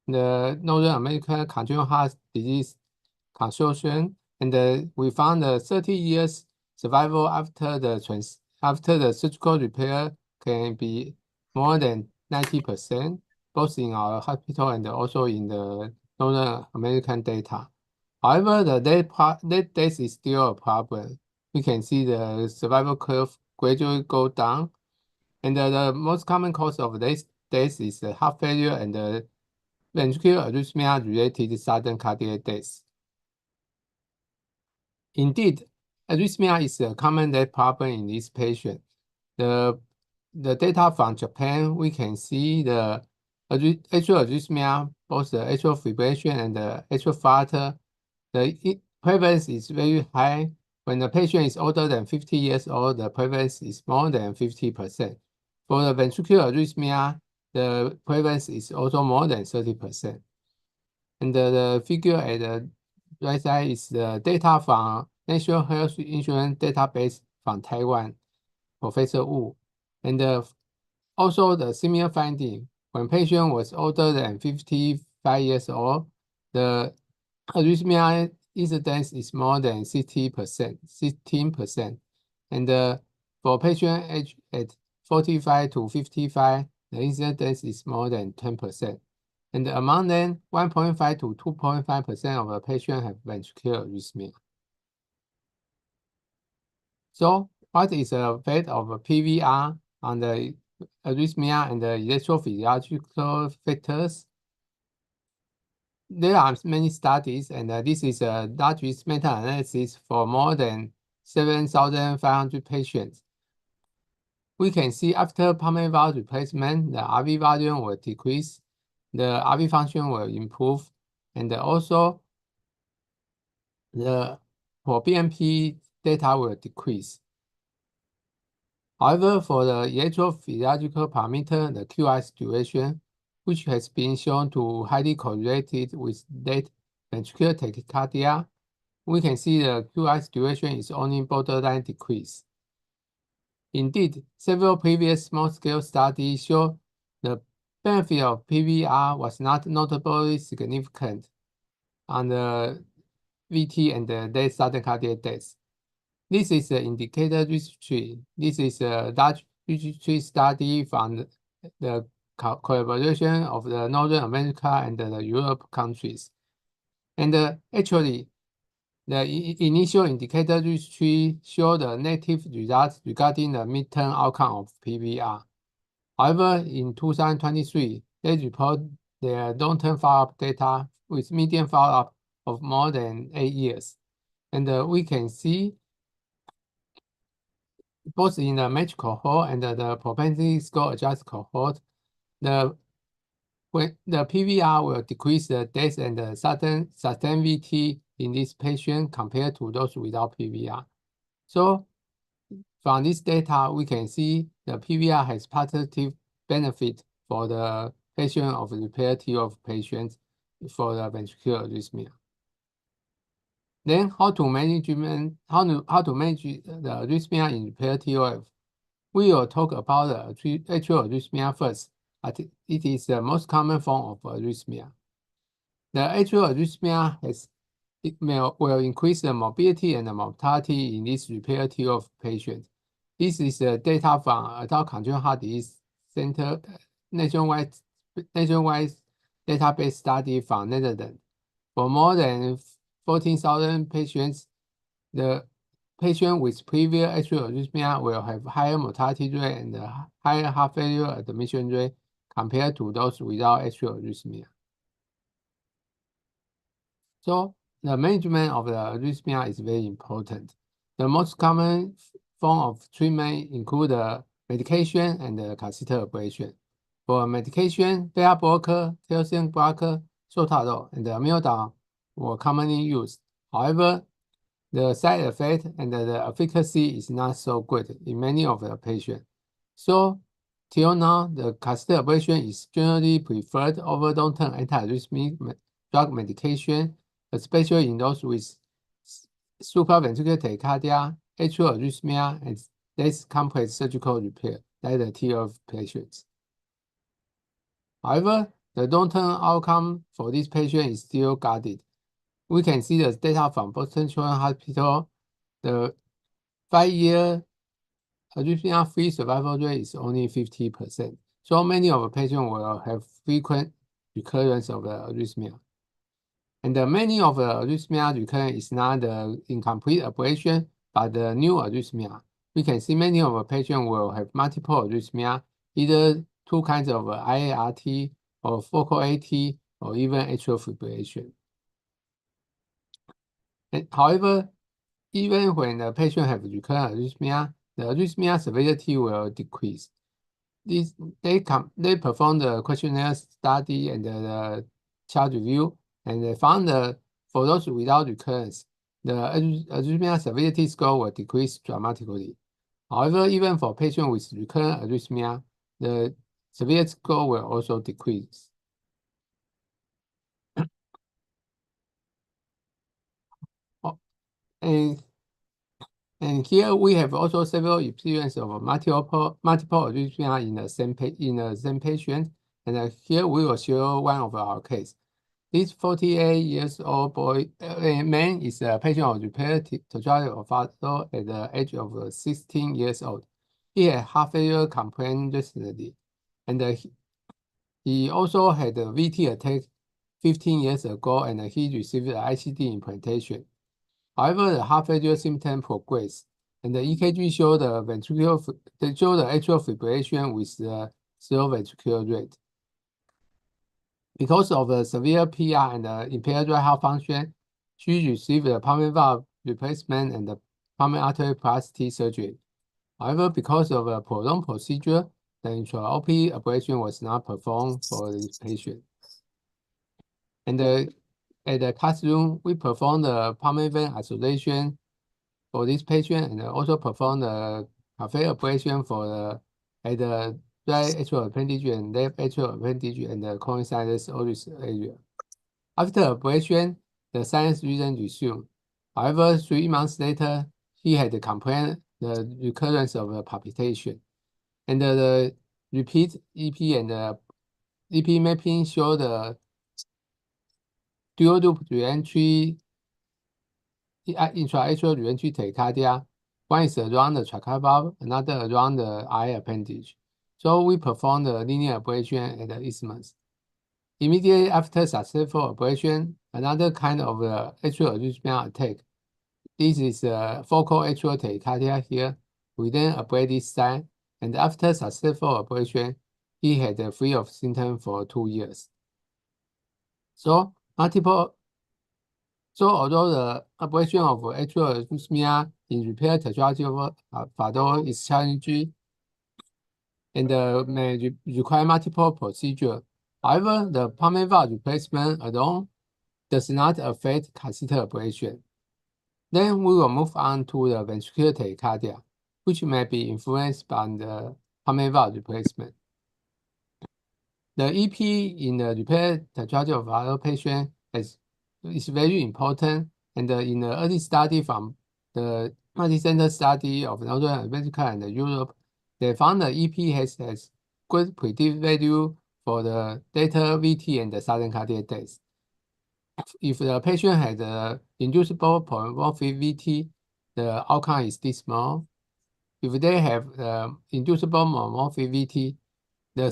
Northern American Congenital Heart Disease Consortium, and we found 30 years survival after the surgical repair can be more than 90%, both in our hospital and also in the Northern American data. However, the death is still a problem. We can see the survival curve gradually go down, and the most common cause of this death is heart failure and ventricular arrhythmia-related sudden cardiac death. Indeed, arrhythmia is a common death problem in this patient. The data from Japan, we can see the atrial arrhythmia, both the atrial fibrillation and the atrial flutter. The prevalence is very high. When the patient is older than 50 years old, the prevalence is more than 50%. For the ventricular arrhythmia, the prevalence is also more than 30%. And the figure at the right side is the data from National Health Insurance Database from Taiwan, Professor Wu. And also the similar finding, when patient was older than 55 years old, the arrhythmia incidence is more than 16%. And for patient age at 45 to 55, the incidence is more than 10%. And among them, 1.5 to 2.5% of the patients have ventricular arrhythmia. So what is the effect of PVR on the arrhythmia and the electrophysiological factors? There are many studies, and this is a largest meta-analysis for more than 7,500 patients. We can see after pulmonary valve replacement, the RV volume will decrease, the RV function will improve, and also the BNP data will decrease. However, for the electrophysiological parameter, the QRS duration, which has been shown to highly correlated with late ventricular tachycardia, we can see the QRS duration is only borderline decrease. Indeed, several previous small-scale studies show the benefit of PVR was not notably significant on the VT and the late sudden cardiac death. This is the indicator registry. This is a large registry study from the collaboration of the Northern America and the Europe countries. And actually, the initial indicator registry showed the negative results regarding the midterm outcome of PVR. However, in 2023, they report their long-term follow-up data with median follow-up of more than 8 years. And we can see both in the match cohort and the propensity score adjusted cohort, when the PVR will decrease the death and the sustained VT in this patient compared to those without PVR. So from this data, we can see the PVR has positive benefit for the patient of repair TOF patients for the ventricular arrhythmia. Then how to manage the arrhythmia in repair TOF? We will talk about the atrial arrhythmia first, but it is the most common form of arrhythmia. The atrial arrhythmia will increase the morbidity and the mortality in this repair TOF patient. This is the data from Adult Congenital Heart Disease Center nationwide database study from Netherlands. For more than 14,000 patients, the patient with previous atrial arrhythmia will have higher mortality rate and a higher heart failure admission rate compared to those without atrial arrhythmia. So the management of the arrhythmia is very important. The most common form of treatment include the medication and the catheter ablation. For medication, beta blocker, calcium blocker, sotalol, and the amiodarone were commonly used. However, the side effect and the efficacy is not so good in many of the patients. So, till now, the catheter ablation is generally preferred over long-term antiarrhythmic drug medication, especially in those with supraventricular tachycardia, atrial arrhythmia, and less complex surgical repair, like the TOF patients. However, the long-term outcome for this patient is still guarded. We can see the data from Boston Children's Hospital. The 5-year arrhythmia-free survival rate is only 50%. So many of the patients will have frequent recurrence of the arrhythmia. And many of the arrhythmia recurrence is not the incomplete ablation, but the new arrhythmia. We can see many of the patients will have multiple arrhythmia, either 2 kinds of IART or focal AT or even atrial fibrillation. However, even when the patient has recurrent arrhythmia, the arrhythmia severity will decrease. They performed the questionnaire study and the chart review, and they found that for those without recurrence, the arrhythmia severity score will decrease dramatically. However, even for patients with recurrent arrhythmia, the severity score will also decrease. And here we have also several experience of multiple arrhythmia in the same patient. And here we will show one of our case. This 48-year-old man is a patient of repair Tetralogy of Fallot at the age of 16 years old. He had heart failure complaint recently, and he also had a VT attack 15 years ago, and he received an ICD implantation. However, the heart failure symptom progressed, and the EKG showed the atrial fibrillation with the slow ventricular rate. Because of the severe PR and the impaired right heart function, she received the pulmonary valve replacement and the pulmonary artery plasty surgery. However, because of a prolonged procedure, the intra-OP ablation was not performed for this patient. And at the classroom, we performed the pulmonary vein isolation for this patient, and also performed the catheter ablation for at the right atrial appendage and left atrial appendage and the coronary sinus oris area. After ablation, the sinus rhythm resumed. However, 3 months later, he had the recurrence of palpitation. And the repeat EP and the EP mapping show the dual loop reentry intra-atrial reentry tachycardia, One is around the tracheal valve, another around the eye appendage. So we perform the linear ablation at the isthmus. Immediately after successful ablation, another kind of atrial arrhythmia attack. This is focal atrial tachycardia here. We then ablate this side, and after successful ablation, he had free of symptom for 2 years. So although the ablation of atrial arrhythmia in repaired Tetralogy of Fallot is challenging and may require multiple procedures, however, the pulmonary valve replacement alone does not affect catheter ablation. Then we will move on to the ventricular tachycardia, which may be influenced by the pulmonary valve replacement. The EP in the repaired Tetralogy of Fallot patient is very important, and in the early study from the multi-center study of North America and Europe, they found the EP has good predictive value for the later VT and the sudden cardiac death. If the patient has an inducible polymorphic VT, the outcome is dismal. If they have inducible monomorphic VT, the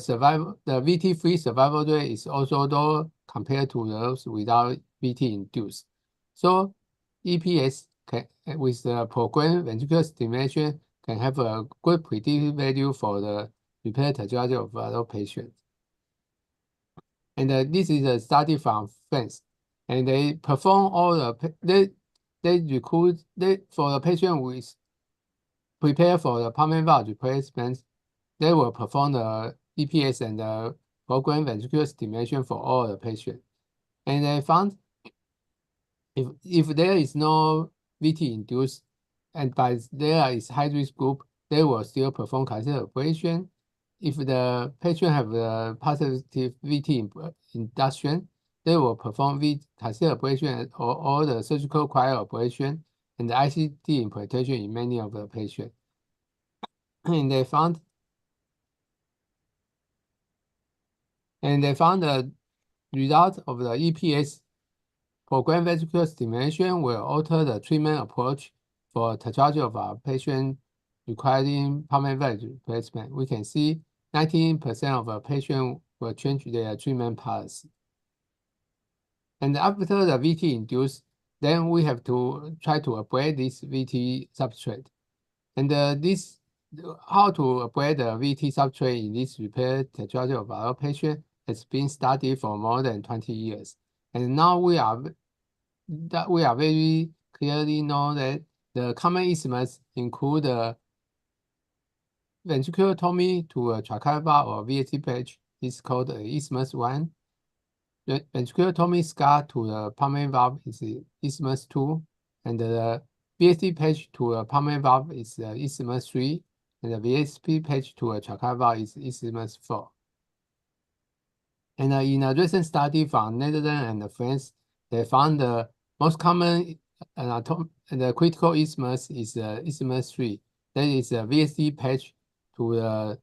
VT-free survival rate is also low compared to those without VT induced. So EPS with the programmed ventricular stimulation can have a good predictive value for the repaired Tetralogy of Fallot patients. And this is a study from France, and they perform all the for the patient with prepare for the pulmonary valve replacement. They will perform the EPS and the programmed ventricular stimulation for all the patients. And they found if there is no VT induced, and by there is high risk group, they will still perform catheter ablation. If the patient have a positive VT induction, they will perform catheter ablation or all the surgical cryo ablation and the ICD implantation in many of the patients. And they found the result of the EPS programmed ventricular stimulation will alter the treatment approach for Tetralogy of our patient requiring pulmonary valve replacement. We can see 19% of our patients will change their treatment policy. And after the VT induced, then we have to try to ablate this VT substrate. And how to ablate the VT substrate in this repaired Tetralogy of our patient has been studied for more than 20 years. And now we are very clearly know that the common isthmus include the ventriculotomy to a tracheal valve or VSD patch is called isthmus 1. The ventriculotomy scar to the pulmonary valve is isthmus 2, and the VSD patch to a pulmonary valve is isthmus 3, and the VSP patch to a tracheal valve is isthmus 4. And in a recent study from Netherlands and France, they found the most common the critical isthmus is isthmus 3. That is a VSD patch to the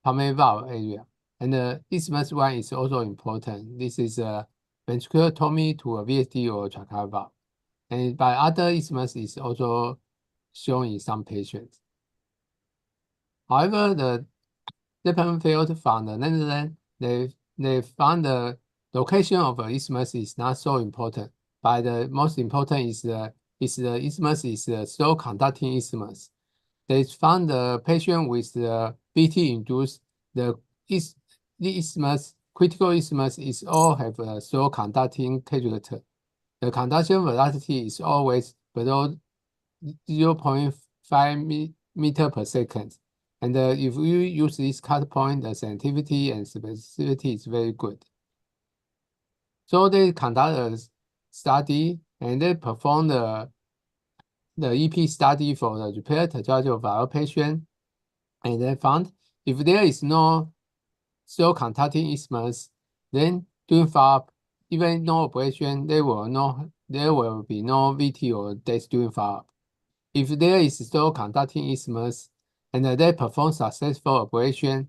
pulmonary valve area. And the isthmus 1 is also important. This is a ventriculotomy to a VSD or tracheal valve. And by other isthmus is also shown in some patients. However, the different field from the Netherlands, they found the location of the isthmus is not so important. But the most important is the isthmus is the slow conducting isthmus. They found the patient with the VT induced the isthmus, critical isthmus is all have a slow conducting character. The conduction velocity is always below 0.5 meter per second. And if you use this cut point, the sensitivity and specificity is very good. So they conduct a study and they perform the EP study for the repaired Tetralogy of our patient. And they found if there is no slow conducting isthmus, then during follow-up, even no ablation, there will be no VT or death during follow-up. If there is slow conducting isthmus and they perform successful ablation,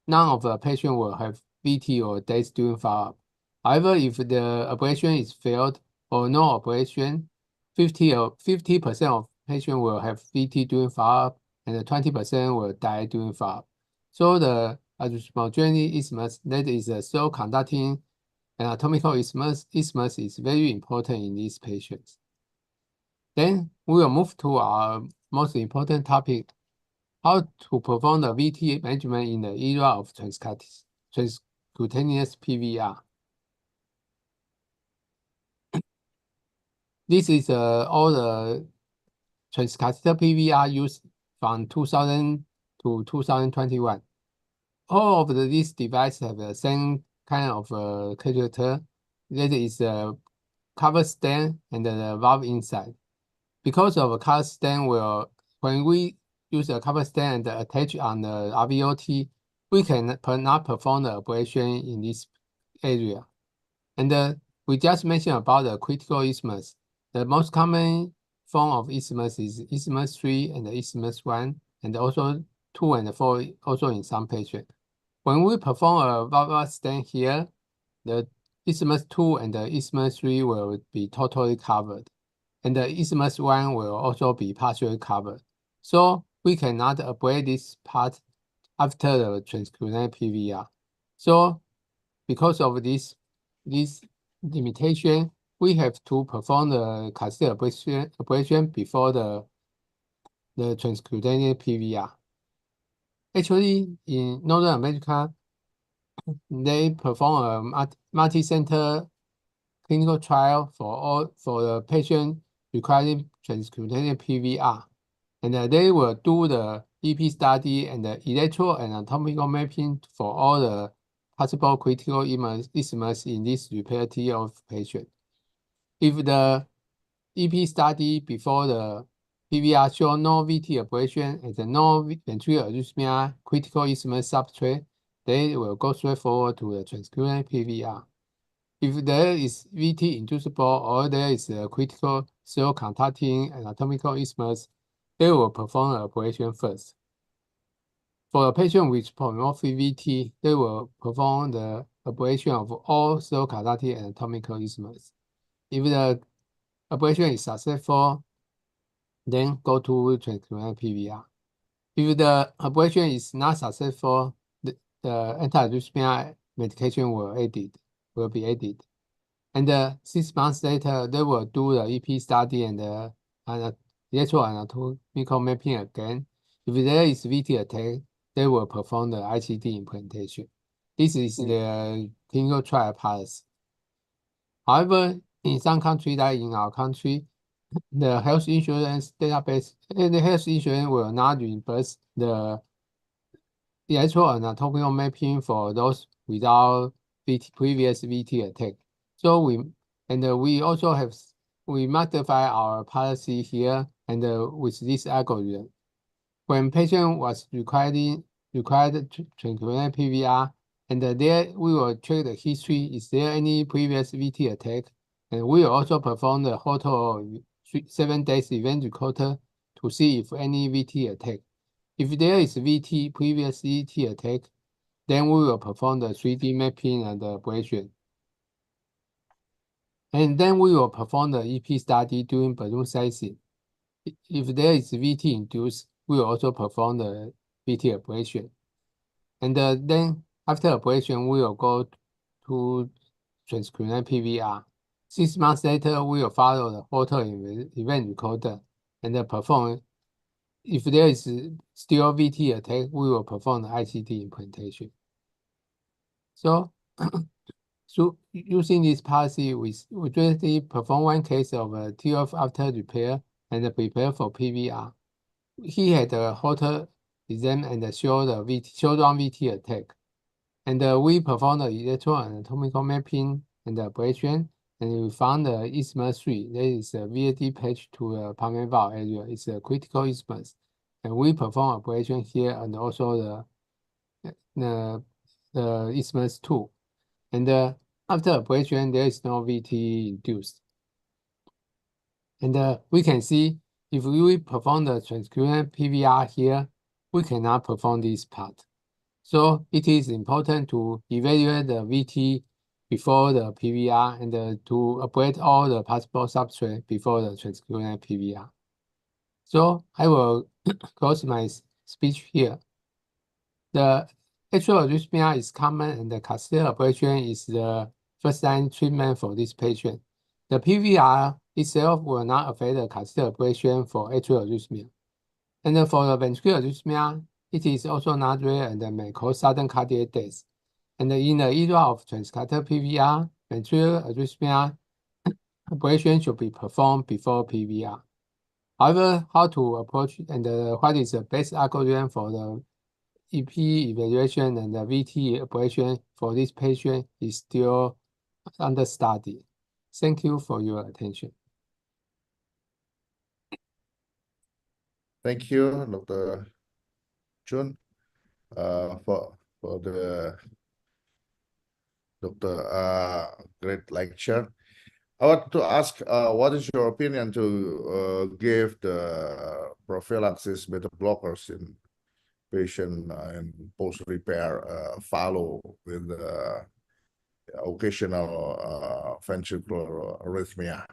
none of the patient will have VT or death during follow-up. However, if the ablation is failed or no ablation, 50% of patients will have VT during follow-up, and 20% will die during follow-up. So the adrenogenic isthmus, that is a slow conducting anatomical isthmus is very important in these patients. Then we will move to our most important topic, how to perform the VT management in the area of transcutaneous PVR. This is all the transcatheter PVR used from 2000 to 2021. All of these devices have the same kind of character. That is a cover stand and the valve inside. Because of a cover stand, when we use a cover stand and attach on the RVOT, we cannot perform the ablation in this area. And we just mentioned about the critical isthmus. The most common form of isthmus is isthmus 3 and the isthmus 1, and also 2 and 4 also in some patients. When we perform a valvular stent here, the isthmus 2 and the isthmus 3 will be totally covered, and the isthmus 1 will also be partially covered. So we cannot ablate this part after the transcutaneous PVR. So because of this limitation, we have to perform the catheter ablation before the transcutaneous PVR. Actually, in Northern America, they perform a multi-center clinical trial for the patient requiring transcutaneous PVR, and they will do the EP study and the electro and anatomical mapping for all the possible critical isthmus in this repair tier of patient. If the EP study before the PVR show no VT ablation and no ventricular arrhythmia critical isthmus substrate, they will go straight forward to the transcutaneous PVR. If there is VT inducible or there is a critical slow conducting anatomical isthmus, they will perform the ablation first. For a patient with polymorphic VT, they will perform the ablation of all slow conducting anatomical isthmus. If the ablation is successful, then go to transcutaneous PVR. If the ablation is not successful, the anti-arrhythmia medication will be added. And 6 months later, they will do the EP study and the electro anatomical mapping again. If there is VT attack, they will perform the ICD implantation. This is the clinical trial policy. However, in some countries, like in our country, the health insurance database and the health insurance will not reimburse the electro anatomical mapping for those without previous VT attack. So we also modify our policy here and with this algorithm. When patient was required transcutaneous PVR, and there we will check the history. Is there any previous VT attack? And we will also perform the total 7 days event recorder to see if any VT attack. If there is previous VT attack, then we will perform the 3D mapping and the ablation. And then we will perform the EP study during balloon sizing. If there is VT induced, we will also perform the VT ablation. And then after ablation, we will go to transcutaneous PVR. 6 months later, we will follow the photo event recorder and perform. If there is still VT attack, we will perform the ICD implantation. So using this policy, we just perform one case of a TF after repair and prepare for PVR. He had a Holter exam and showed one VT attack. And we performed the electro anatomical mapping and the ablation, and we found the isthmus 3. There is a VAD patch to the pulmonary valve area. It's a critical isthmus. And we perform ablation here and also the isthmus 2. And after ablation, there is no VT induced. And we can see if we perform the transcutaneous PVR here, we cannot perform this part. So it is important to evaluate the VT before the PVR and to ablate all the possible substrate before the transcranial PVR. So I will close my speech here. The atrial arrhythmia is common and the cardiac ablation is the first-line treatment for this patient. The PVR itself will not affect the cardiac ablation for atrial arrhythmia. And then for the ventricular arrhythmia, it is also not rare and may cause sudden cardiac death. And in the era of transcatheter PVR, ventricular arrhythmia ablation should be performed before PVR. However, how to approach and what is the best algorithm for the EP evaluation and the VT ablation for this patient is still under study. Thank you for your attention. Thank you, Dr. Chun, for the great lecture. I want to ask, what is your opinion to give the prophylaxis beta blockers in patient and post-repair follow with occasional ventricular arrhythmia?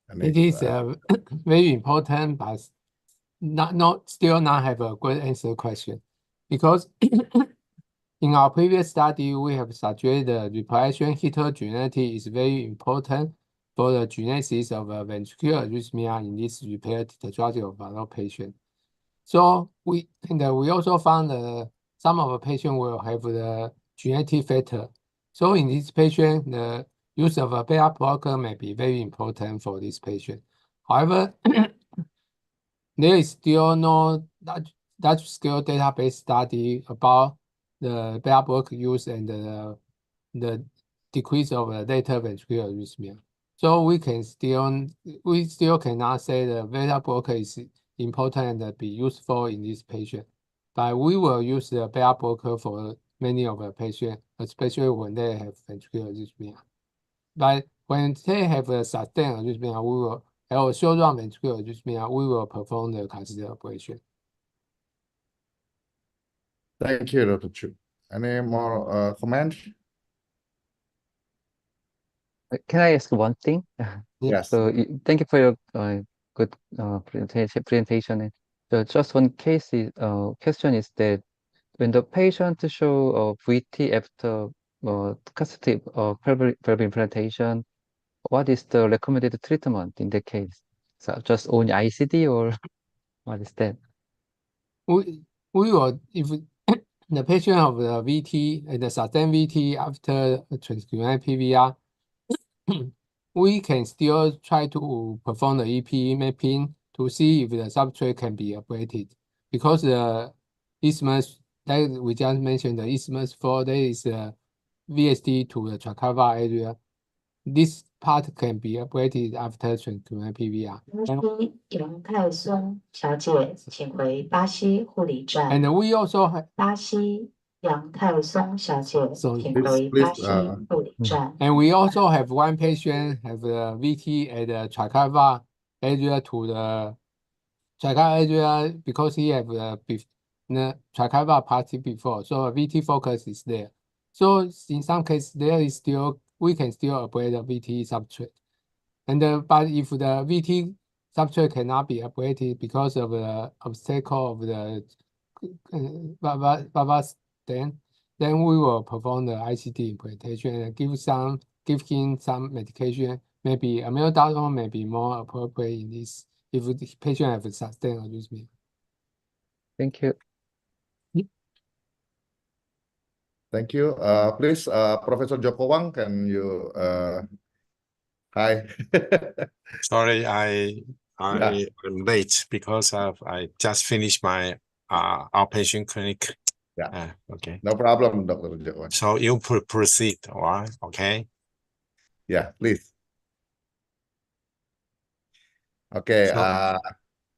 And It is very important, but still not have a good answer question, because in our previous study, we have suggested the replication heterogeneity is very important for the genesis of a ventricular arrhythmia in this repaired Tetralogy of Fallot patient. So we also found some of the patients will have the genetic factor. So in this patient, the use of a beta blocker may be very important for this patient. However, there is still no large-scale database study about the beta blocker use and the decrease of the later ventricular arrhythmia. So we still cannot say the beta blocker is important and be useful in this patient. But we will use the beta blocker for many of the patients, especially when they have ventricular arrhythmia. But when they have a sustained arrhythmia, we will have a short-run ventricular arrhythmia, we will perform the cardiac ablation. Thank you, Dr. Chiu. Any more comments? Can I ask one thing? Yes. So thank you for your good presentation. So just one question is that when the patient show VT after catheter valve implantation, what is the recommended treatment in that case? So just only ICD or what is that? We will, if the patient of the VT and the sustained VT after transcranial PVR, we can still try to perform the EP mapping to see if the substrate can be ablated. Because the isthmus, like we just mentioned, the isthmus flow, there is a VSD to the trachea area. This part can be ablated after transcranial PVR. Yang泰松小姐，请回巴西护理站。 And we also have 巴西杨泰松小姐， So 请 please, 回 please, 巴西护理站。 And we also have one patient have the VT at the trachea area to the trachea area because he have the trachea party before, so a VT focus is there. So in some cases, there is still we can still ablate the VT substrate. And but if the VT substrate cannot be ablated because of the obstacle of the Baba stent, then we will perform the ICD implantation and give him some medication. Maybe amiodarone may be more appropriate in this if the patient have sustained arrhythmia. Thank you. Thank you. Please, Professor Jou-Kou Wang, can you hi. Sorry, I'm late because I just finished my outpatient clinic. Yeah. Okay. No problem, Dr. Jou-Kou Wang. So you proceed, all right? Okay. Yeah, please. Okay. So,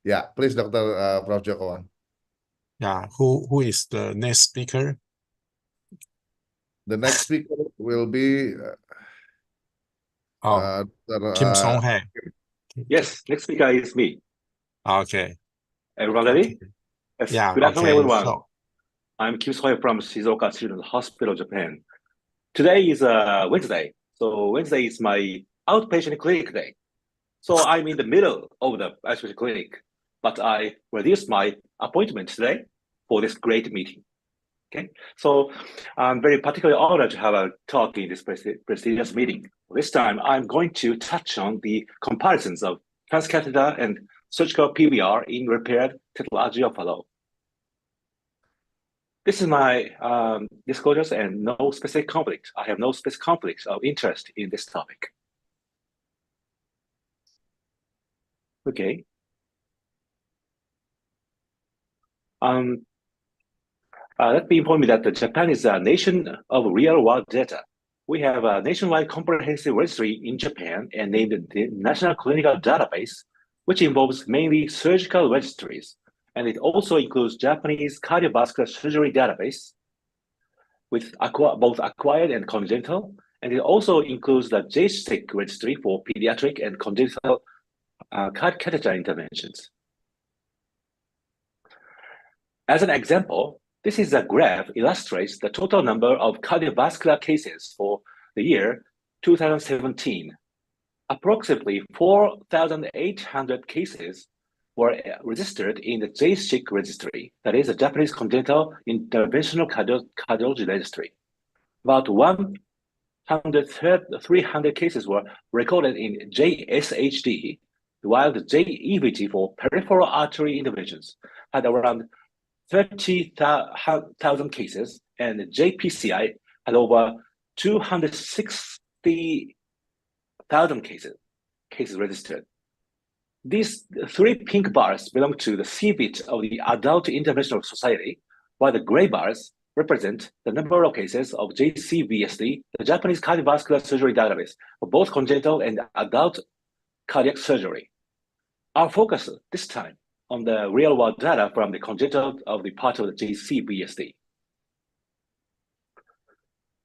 yeah, please, Dr. Prof. Jou-Kou Wang. yeah, who is the next speaker? The next speaker will be Kim Sung-Hae. Yes, next speaker is me. Okay. Everyone ready? Okay. Yes. Yeah, Good afternoon, okay, everyone. so- I'm Kim Sung-Hae from Shizuoka Children's Hospital, Japan. Today is Wednesday, so Wednesday is my outpatient clinic day. So I'm in the middle of the outpatient clinic, but I reduced my appointment today for this great meeting. Okay, so I'm very particularly honored to have a talk in this prestigious meeting. This time, I'm going to touch on the comparisons of transcatheter and surgical PVR in repaired Tetralogy of Fallot. This is my disclosures and no specific conflict. I have no specific conflicts of interest in this topic. Okay. Let me inform you that Japan is a nation of real-world data. We have a nationwide comprehensive registry in Japan and named the National Clinical Database, which involves mainly surgical registries. And it also includes Japanese cardiovascular surgery database with both acquired and congenital. And it also includes the Jou-Kou registry for pediatric and congenital catheter interventions. As an example, this is a graph illustrates the total number of cardiovascular cases for the year 2017. Approximately 4,800 cases were registered in the Jou-Kou registry, that is a Japanese congenital interventional cardiology registry. About 300 cases were recorded in JSHD, while the JEVT for peripheral artery interventions had around 30,000 cases, and JPCI had over 260,000 cases registered. These three pink bars belong to the CVIT of the Adult Interventional Society, while the gray bars represent the number of cases of JCVSD, the Japanese Cardiovascular Surgery Database, for both congenital and adult cardiac surgery. Our focus this time on the real-world data from the congenital of the part of the JCVSD.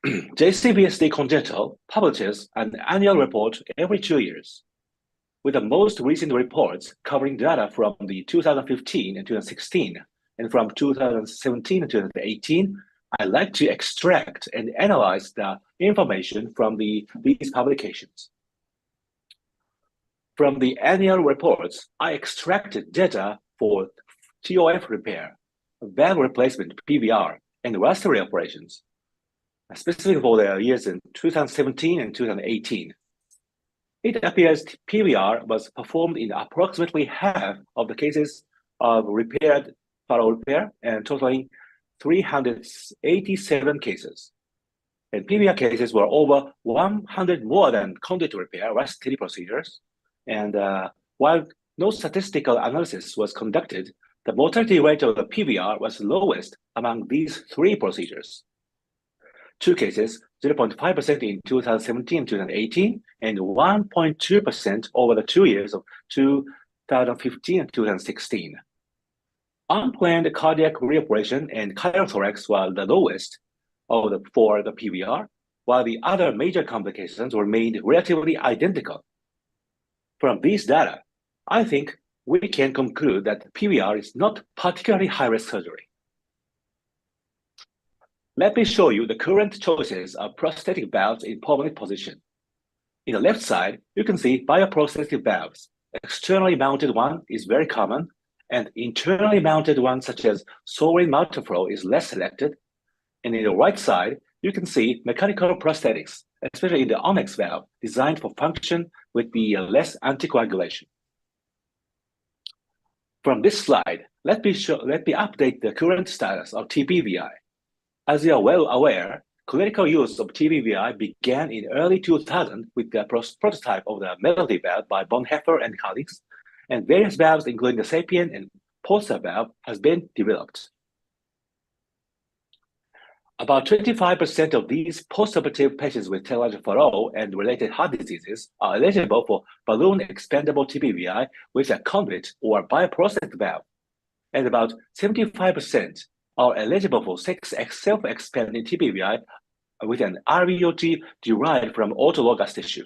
JCVSD congenital publishes an annual report every 2 years, with the most recent reports covering data from the 2015 and 2016, and from 2017 and 2018. I like to extract and analyze the information from these publications. From the annual reports, I extracted data for TOF repair, valve replacement, PVR, and respiratory operations, specifically for the years in 2017 and 2018. It appears PVR was performed in approximately half of the cases of repaired Fallot repair, and totaling 387 cases. And PVR cases were over 100 more than congenital repair RAS-TD procedures. And while no statistical analysis was conducted, the mortality rate of the PVR was lowest among these three procedures. 2 cases, 0.5% in 2017-2018, and 1.2% over the 2 years of 2015 and 2016. Unplanned cardiac reoperation and cryothorax were the lowest for the PVR, while the other major complications remained relatively identical. From these data, I think we can conclude that PVR is not particularly high-risk surgery. Let me show you the current choices of prosthetic valves in pulmonary position. In the left side, you can see bioprosthetic valves. Externally mounted one is very common, and internally mounted one, such as soaring multiflow, is less selected. And in the right side, you can see mechanical prosthetics, especially in the onyx valve, designed for function with the less anticoagulation. From this slide, let me update the current status of TPVI. As you are well aware, clinical use of TPVI began in early 2000 with the prototype of the Melody valve by Bonhoeffer and colleagues, and various valves, including the Sapien and Polestar valve, has been developed. About 25% of these postoperative patients with Tetralogy of Fallot and related heart diseases are eligible for balloon expandable TPVI with a conduit or bioprosthetic valve, and about 75% are eligible for self-expanding TPVI with an RVOT derived from autologous tissue.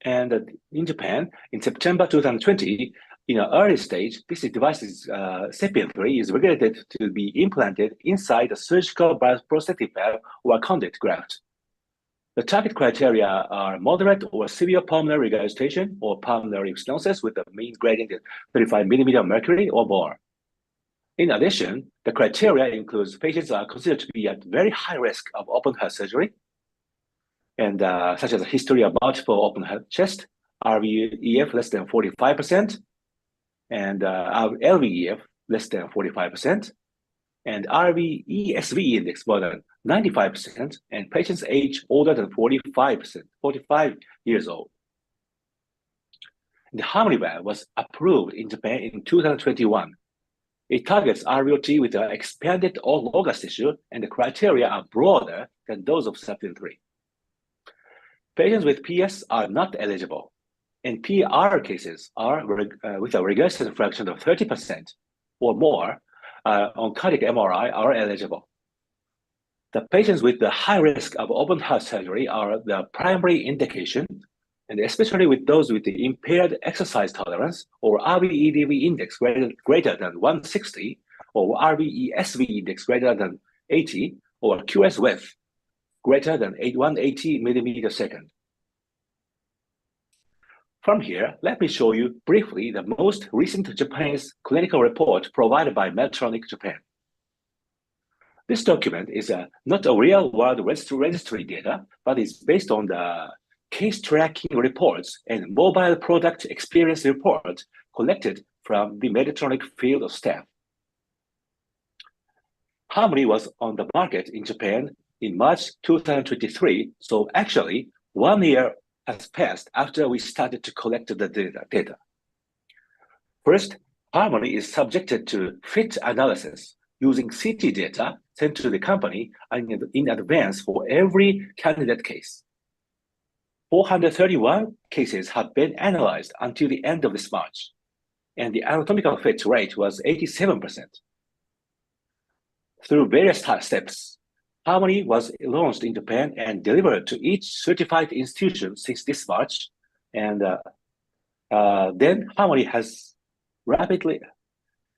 And in Japan, in September 2020, In an early stage, this device is Sapien 3 is regulated to be implanted inside a surgical prosthetic valve or a conduit graft. The target criteria are moderate or severe pulmonary regurgitation or pulmonary stenosis with a mean gradient of 35 millimeter mercury or more. In addition, the criteria includes patients are considered to be at very high risk of open heart surgery, and such as a history of multiple open heart chest, RVEF less than 45%, and LVEF less than 45%, and RV-ESV index more than 95%, and patients age older than 45 years old. The Harmony valve was approved in Japan in 2021. It targets RVOT with an expanded autologous tissue, and the criteria are broader than those of Sapien 3. Patients with PS are not eligible, and PR cases are with a regurgitation fraction of 30% or more on cardiac MRI are eligible. The patients with the high risk of open heart surgery are the primary indication, and especially with those with the impaired exercise tolerance or RV-EDV index greater than 160 or RV-ESV index greater than 80 or QS width greater than 180 millimeter second. From here, let me show you briefly the most recent Japanese clinical report provided by Medtronic Japan. This document is not a real-world registry data, but is based on the case tracking reports and mobile product experience report collected from the Medtronic field staff. Harmony was on the market in Japan in March 2023, so actually 1 year has passed after we started to collect the data. First, Harmony is subjected to fit analysis using CT data sent to the company in advance for every candidate case. 431 cases have been analyzed until the end of this March, and the anatomical fit rate was 87%. Through various steps, Harmony was launched in Japan and delivered to each certified institution since this March, and then Harmony has rapidly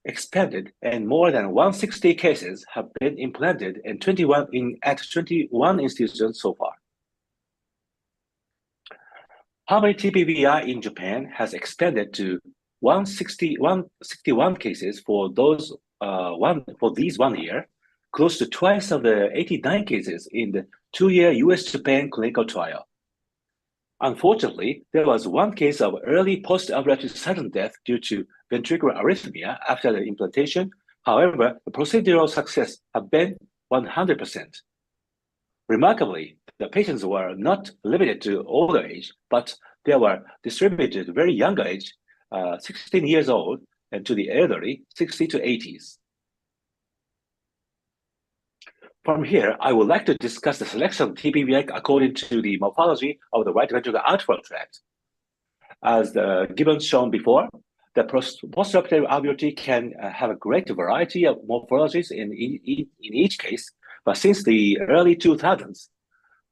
expanded, and more than 160 cases have been implanted and 21 institutions so far. Harmony TPVI in Japan has expanded to 161 cases for these 1 year, close to twice of the 89 cases in the 2-year US-Japan clinical trial. Unfortunately, there was 1 case of early post-operative sudden death due to ventricular arrhythmia after the implantation. However, the procedural success has been 100%. Remarkably, the patients were not limited to older age, but they were distributed to very young age, 16 years old, and to the elderly, 60 to 80s. From here, I would like to discuss the selection of TPVI according to the morphology of the right ventricular outflow tract. As given shown before, the postoperative RVOT can have a great variety of morphologies in each case, but since the early 2000s,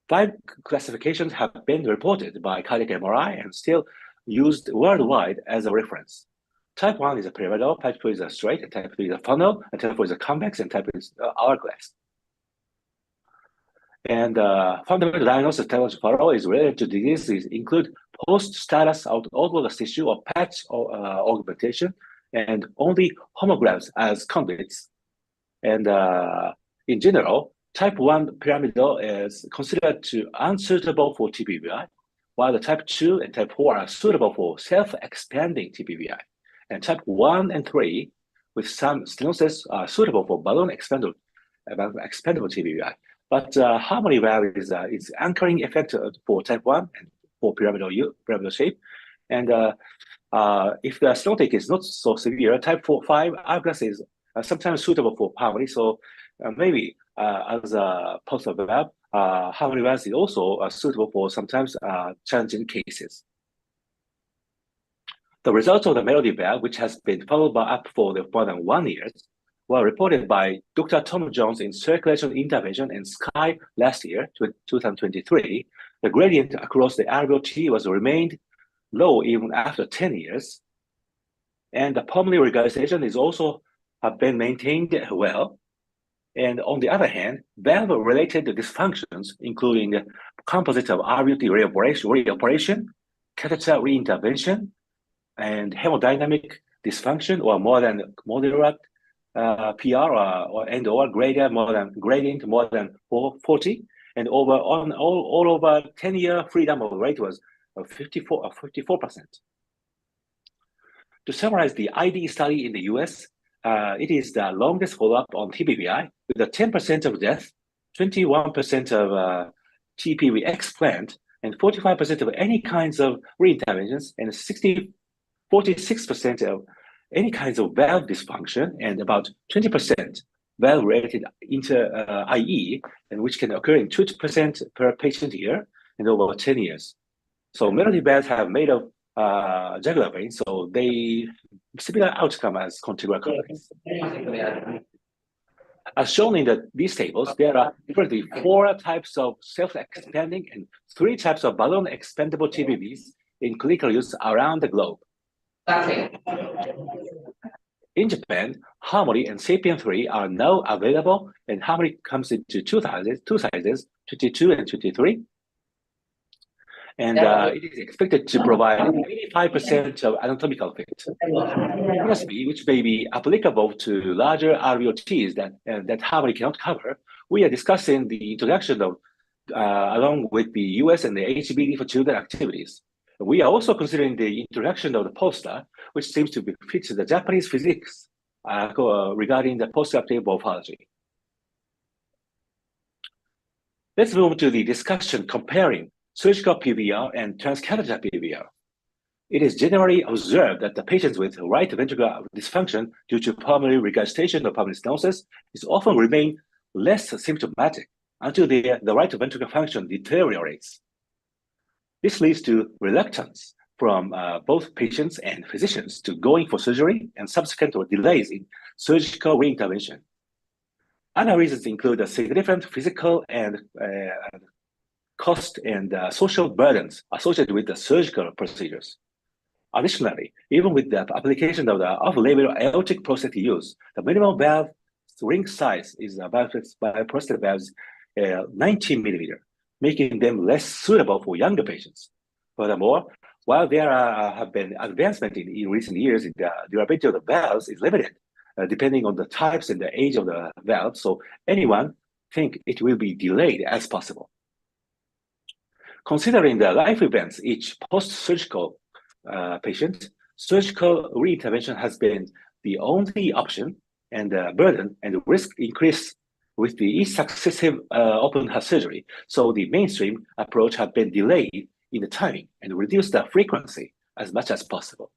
5 classifications have been reported by cardiac MRI and still used worldwide as a reference. Type 1 is a pyramidal, type 2 is a straight, and type 3 is a funnel, and type 4 is a convex, and type 3 is hourglass. And fundamental diagnosis of Tetralogy of Fallot is related to diseases include post-status autologous tissue or patch augmentation, and only homografts as conduits. And in general, type 1 pyramidal is considered to unsuitable for TPVI, while the type 2 and type 4 are suitable for self-expanding TPVI. And type 1 and 3 with some stenosis are suitable for balloon expandable TPVI. But Harmony valve is anchoring effect for type 1 and for pyramidal shape. And if the stenotic is not so severe, type 5 hourglass is sometimes suitable for Harmony. So maybe as a post-op valve, Harmony valve is also suitable for sometimes challenging cases. The results of the Melody valve, which has been followed up for more than 1 year, were reported by Dr. Tom Jones in Circulation Intervention and SKY last year, 2023. The gradient across the RVOT was remained low even after 10 years. and the pulmonary regurgitation is also have been maintained well. And on the other hand, valve-related dysfunctions, including the composite of RVT reoperation, catheter reintervention, and hemodynamic dysfunction, or more than moderate PR or gradient more than 40, and all over 10-year freedom of rate was 54%. To summarize the ID study in the US, it is the longest follow-up on TPVI, with a 10% of death, 21% of TPV explant, and 45% of any kinds of reinterventions, and 46% of any kinds of valve dysfunction, and about 20% valve-related IE, and which can occur in 2% per patient year and over 10 years. So melody valves have made of jugular veins, so they similar outcome as contiguous colonies. As shown in these tables, there are currently 4 types of self-expanding and 3 types of balloon expandable TPVs in clinical use around the globe. In Japan, Harmony and Sapien 3 are now available, and Harmony comes into two sizes, 22 and 23. And it is expected to provide 85% of anatomical fit, which may be applicable to larger RVOTs that Harmony cannot cover. We are discussing the introduction of, along with the US and the HBD for children activities. We are also considering the introduction of the poster, which seems to fit the Japanese physics regarding the postoperative morphology. Let's move to the discussion comparing surgical PVR and transcatheter PVR. It is generally observed that the patients with right ventricular dysfunction due to pulmonary regurgitation or pulmonary stenosis is often remain less symptomatic until the right ventricular function deteriorates. This leads to reluctance from both patients and physicians to going for surgery and subsequent delays in surgical reintervention. Other reasons include a significant physical and cost and social burdens associated with the surgical procedures. Additionally, even with the application of the off-label aortic prosthetic use, the minimum valve ring size is about by prosthetic valves 19 millimeter, making them less suitable for younger patients. Furthermore, while there have been advancement in recent years, the durability of the valves is limited, depending on the types and the age of the valve, so anyone think it will be delayed as possible. Considering the life events each post-surgical patient, surgical reintervention has been the only option, and the burden and the risk increase with each successive open heart surgery. So the mainstream approach has been delayed in the timing and reduced the frequency as much as possible.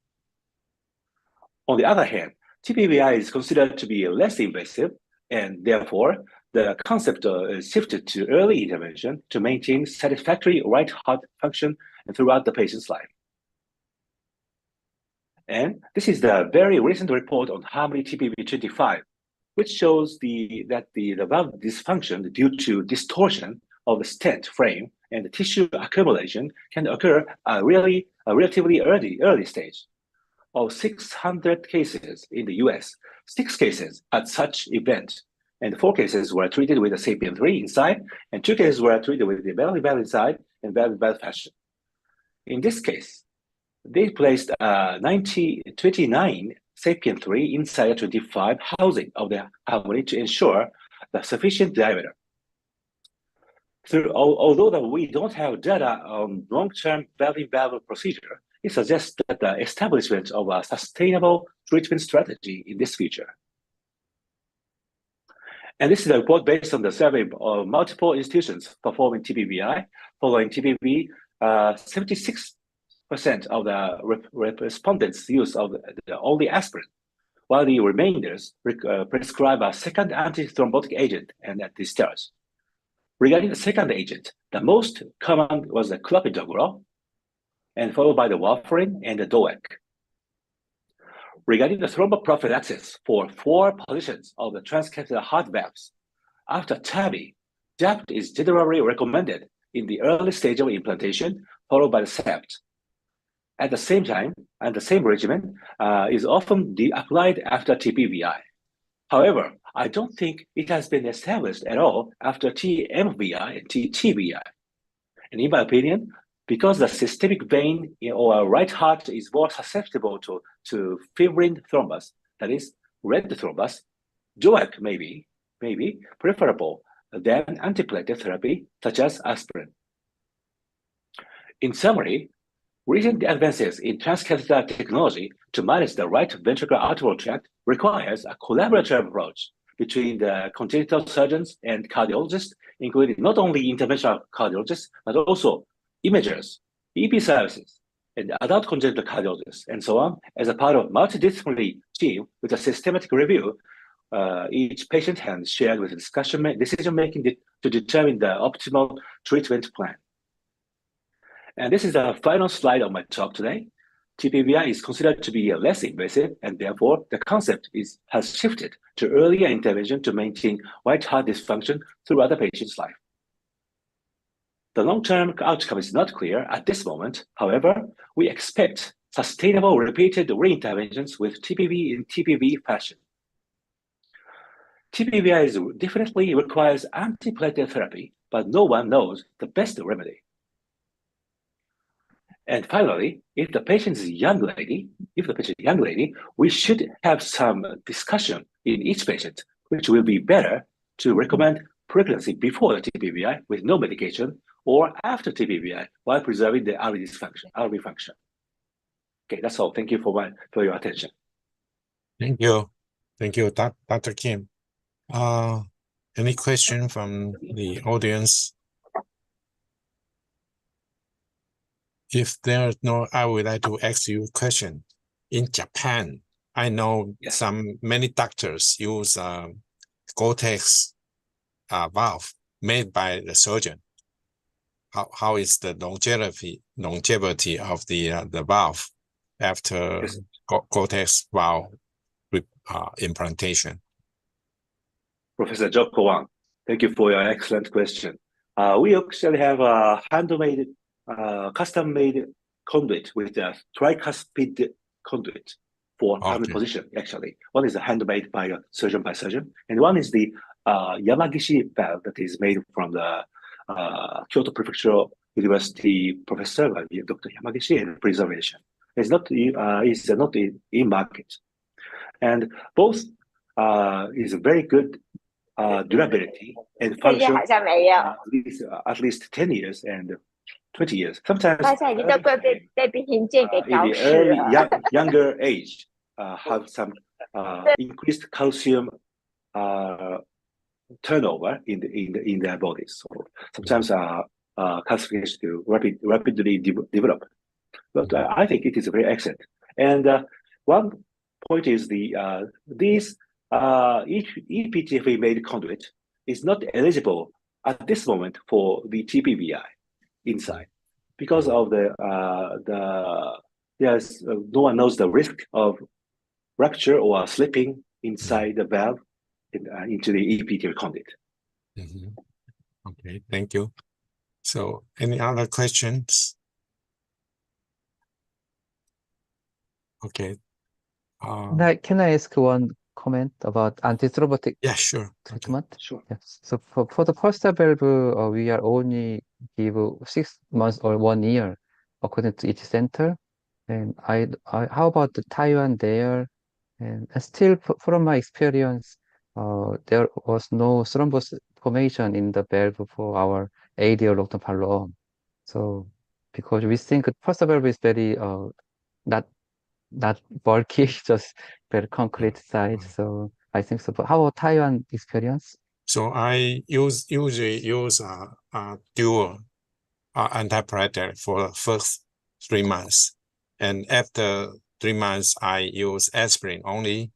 On the other hand, TPVI is considered to be less invasive, and therefore the concept is shifted to early intervention to maintain satisfactory right heart function throughout the patient's life. And this is the very recent report on Harmony TPV25, which shows that the valve dysfunction due to distortion of the stent frame and the tissue accumulation can occur at relatively early stage. Of 600 cases in the US, 6 cases at such event, and 4 cases were treated with a Sapien 3 inside, and 2 cases were treated with the valve inside and valve fashion. In this case, they placed 29 Sapien 3 inside a 25 housing of the Harmony to ensure the sufficient diameter. Although we don't have data on long-term valve procedure, it suggests that the establishment of a sustainable treatment strategy in this future. And this is a report based on the survey of multiple institutions performing TPVI. Following TPV, 76% of the respondents use of the only aspirin, while the remainders prescribe a second antithrombotic agent and at discharge. Regarding the second agent, the most common was the clopidogrel, and followed by the warfarin and the DOAC. Regarding the thromboprophylaxis for 4 positions of the transcatheter heart valves, after TAVI, DAPT is generally recommended in the early stage of implantation, followed by the SEPT. at the same time, and the same regimen is often applied after TPVI. However, I don't think it has been established at all after TMVI and TTVI. And in my opinion, because the systemic vein in our right heart is more susceptible to fibrin thrombus, that is, red thrombus, Jou-Kou may be preferable than antiplatelet therapy such as aspirin. In summary, recent advances in transcatheter technology to manage the right ventricular arterial tract requires a collaborative approach between the congenital surgeons and cardiologists, including not only interventional cardiologists, but also imagers, EP services, and adult congenital cardiologists, and so on, as a part of multidisciplinary team with a systematic review. Each patient has shared with decision-making to determine the optimal treatment plan. And this is the final slide of my talk today. TPVI is considered to be less invasive, and therefore the concept has shifted to earlier intervention to maintain right heart dysfunction throughout the patient's life. The long-term outcome is not clear at this moment. However, we expect sustainable repeated re-interventions with TPV in TPV fashion. TPVI definitely requires antiplatelet therapy, but no one knows the best remedy. And finally, if the patient is a young lady, we should have some discussion in each patient, which will be better to recommend pregnancy before the TPVI with no medication, or after TPVI while preserving the RV function. Okay, that's all. Thank you for your attention. Thank you, Dr. Kim. Any question from the audience? If there's no, I would like to ask you a question. In Japan, I know many doctors use Gore-Tex valve made by the surgeon. How is the longevity of the valve after Gore-Tex valve implantation? Professor Jou-Kou Wang, thank you for your excellent question. We actually have a handmade, custom-made conduit with a tricuspid conduit for army position, actually. One is handmade by surgeon, and one is the Yamagishi valve that is made from the Kyoto Prefectural University professor, Dr. Yamagishi, and preservation. It's not in market. And both is a very good durability and function at least 10 years and 20 years. Sometimes in the early younger age have some increased calcium turnover in their bodies. So sometimes calcification to rapidly develop. But I think it is very excellent. And one point is these each EPTFE made conduit is not eligible at this moment for the TPVI inside because of no one knows the risk of rupture or slipping inside the valve into the EPTFE conduit. Okay, thank you. So any other questions? Okay. Can I ask one comment about antithrombotic treatment? Okay. Sure. Yes. So for the first valve, we are only give 6 months or 1 year according to each center. And how about the Taiwan there? And still, from my experience, there was no thrombus formation in the valve for our AD or long-term follow-up. So because we think first valve is very not bulky, just very concrete size. So I think so. But how about Taiwan experience? So I usually use a dual antiplatelet for the first 3 months, and after 3 months I use aspirin only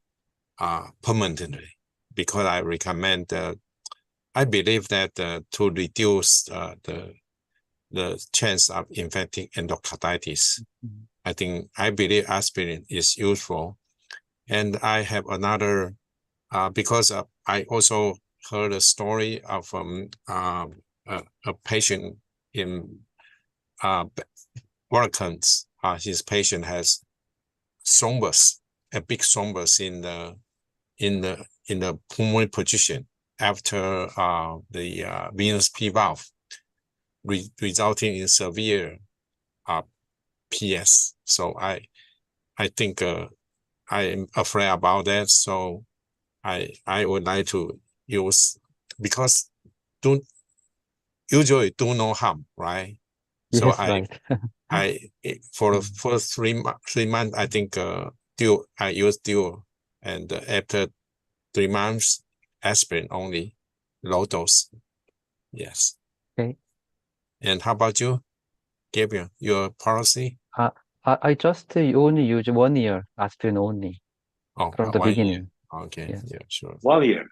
permanently because I recommend. I believe that to reduce the chance of infecting endocarditis. I believe aspirin is useful. And I have another, because I also heard a story of a patient in Balkans his patient has thrombus, a big thrombus in the pulmonary position after the venous P valve, resulting in severe PS. So I think I am afraid about that. So I would like to use, because usually do no harm, right? So Yes, right. for the first 3 months, I think I use dual, and after 3 months, aspirin only, low dose. Yes. Okay. And how about you, Gabriel? Your policy? I just only use 1 year aspirin only Oh, from the 1 year. beginning. Okay. Yes. Yeah, sure. 1 year.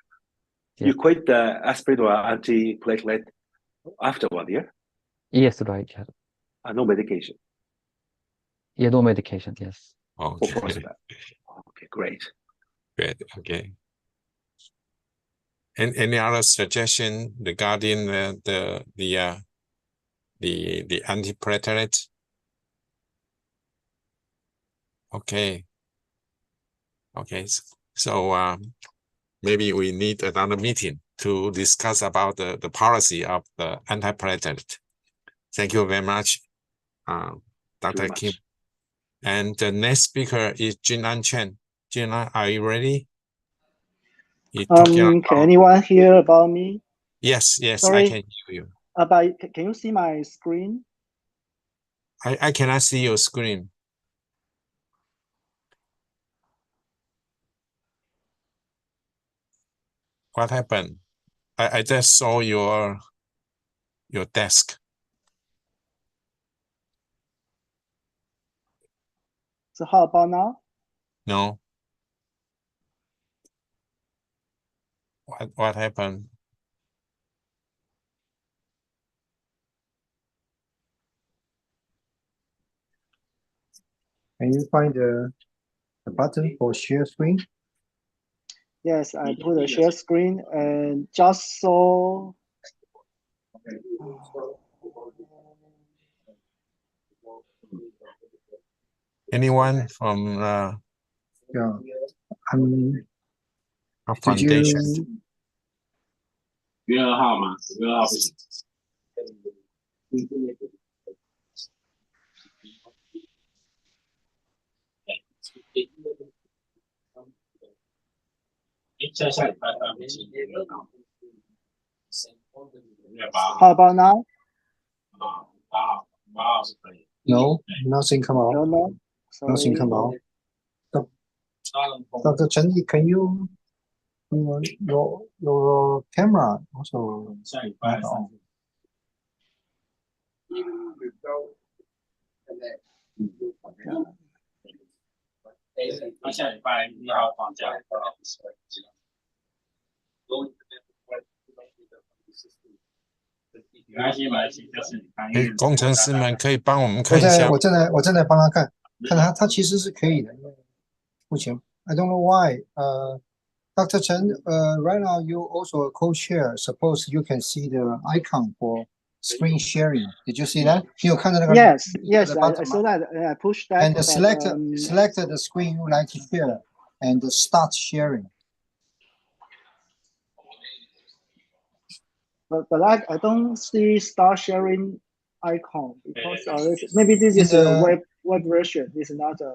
Yeah. You quit the aspirin or antiplatelet after 1 year? Yes, right. Yeah. No medication. Yeah, no medication. Yes. Okay. Of course. Okay, great. Great. Okay. And any other suggestion regarding the antiplatelet? Okay. Okay. So maybe we need another meeting to discuss about the policy of the antiplatelet. Thank you very much, Dr. Kim. And the next speaker is Chun-An Chen. Chun-An, are you ready? Can anyone hear about me? Yes, Sorry, I can hear you. Can you see my screen? I cannot see your screen. What happened? I just saw your desk. So how about now? No. What happened? Can you find the button for share screen? Yes, I put a share screen and just saw. Anyone from Yeah. Did foundation? How about now? No, nothing come out. No. Nothing come out. Dr. Chen, can you your camera also not on?工程师们可以帮我们看一下。我正在帮他看他其实是可以的，因为目前 I don't know why. Dr. Chen, right now you also a co-chair. Suppose you can see the icon for screen sharing. Did you see that? 你有看到那个 Yes, I saw that. I pushed that. And select the screen you like to share and start sharing. But I don't see start sharing icon because maybe this is a web version. It's not a.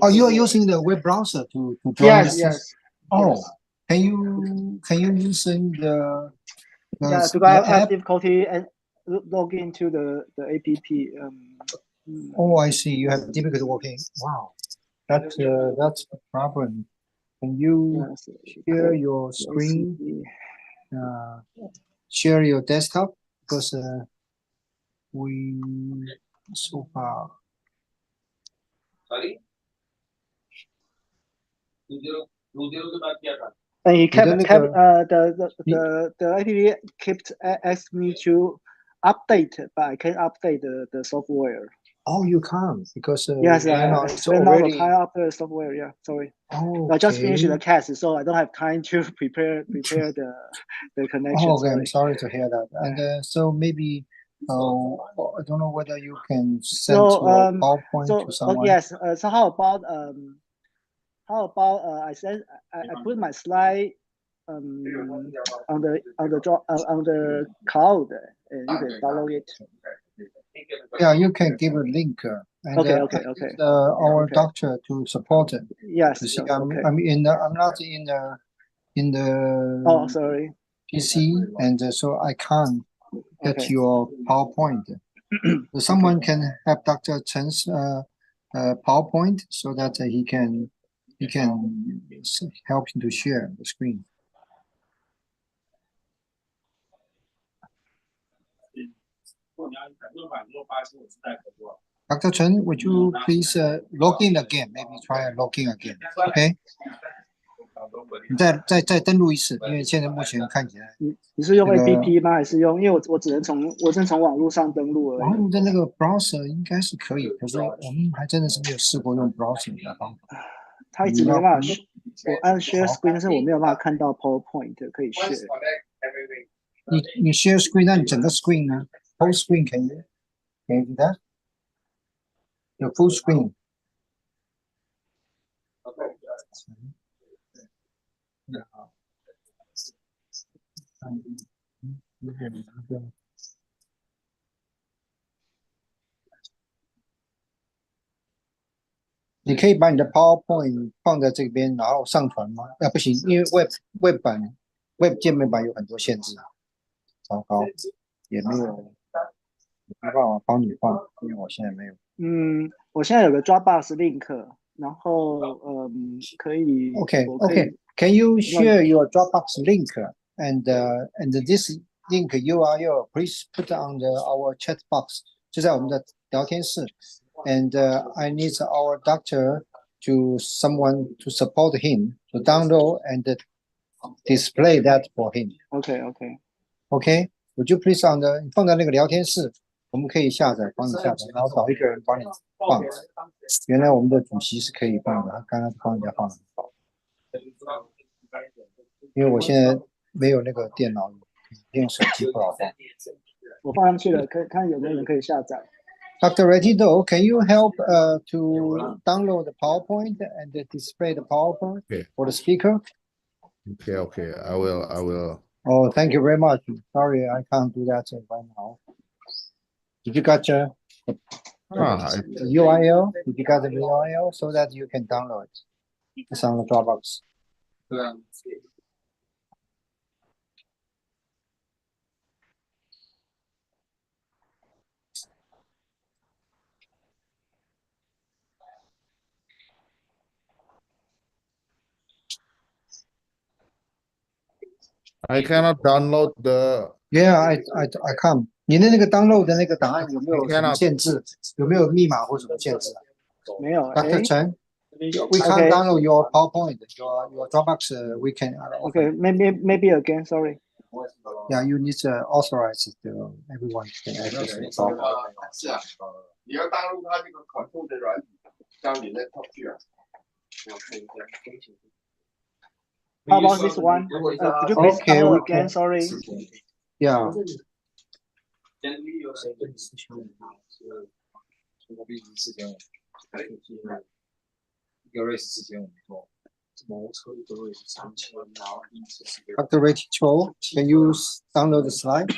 Oh, you are using the web browser to join. Yes. Oh, can you using the yeah, because I have difficulty and log into the app. Oh, I see. You have difficulty working. Wow, that's the problem. Can you share your screen? Share your desktop, because we so far. Sorry. And he kept the app kept asking me to update, but I can't update the software. Oh, you can't, because yes, I spent all the time after the software. Yeah, sorry. Oh, I just finished the cast, so I don't have time to prepare the connection. Oh, okay, I'm sorry to hear that. And so maybe I don't know whether you can send So, your PowerPoint so to someone. yes. So how about I said I put my slide on the cloud, and you can download it. Yeah, you can give a link. And Okay. I need, our Okay. doctor to support it. Yes. You see, Okay. I'm not in the Oh, sorry. PC, and so I can't get Okay. your PowerPoint. So someone can have Dr. Chen's PowerPoint so that he can help him to share the screen. Dr. Chen, would you please log in again? Maybe try logging again. Okay. 再登录一次，因为现在目前看起来你是用这个 APP 吗？还是用？因为我只能从网络上登录而已。网络的那个 browser 应该是可以，可是我们还真的是没有试过用 browser 的方法。他一直没办法，我按 share screen， 但是我没有办法看到 PowerPoint 可以 share。你 share screen， 那你整个 screen 呢 ？Whole screen can you do that？ 有 full screen。你可以把你的 PowerPoint 放在这边，然后上传吗？不行，因为 Web 界面版有很多限制啊。糟糕，也没办法帮你放，因为我现在没有。我现在有个 Dropbox link， 然后可以。Okay. Can you share your Dropbox link and this link URL please put on our chat box， 就在我们的聊天室。And I need our doctor to someone to support him to download and display that for him. Okay. Would you please 放在那个聊天室，我们可以下载，帮你下载，然后找一个人帮你放。原来我们的主席是可以放的，他刚刚帮人家放的很好。因为我现在没有那个电脑，用手机不好放。我放上去了，看有没有人可以下载。Dr. Radityo, can you help to download the PowerPoint and display the PowerPoint for the speaker? Okay. I will. Oh, thank you very much. Sorry, I can't do that right now. Did you got the URL? Did you got the URL so that you can download it? It's on the Dropbox. I cannot download the. Yeah, I can't. 你的那个 download 的那个档案有没有什么限制？有没有密码或什么限制？没有。Dr. Chen, we can't download your PowerPoint. Your Dropbox, we can. Okay, maybe again. Sorry. Yeah, you need to authorize everyone can access the PowerPoint. 你要大陆它这个可控的软体，让你的 top 去啊。 How about this one? Could you please download again? Sorry. Yeah. Dr. Radityo, can you download the slide?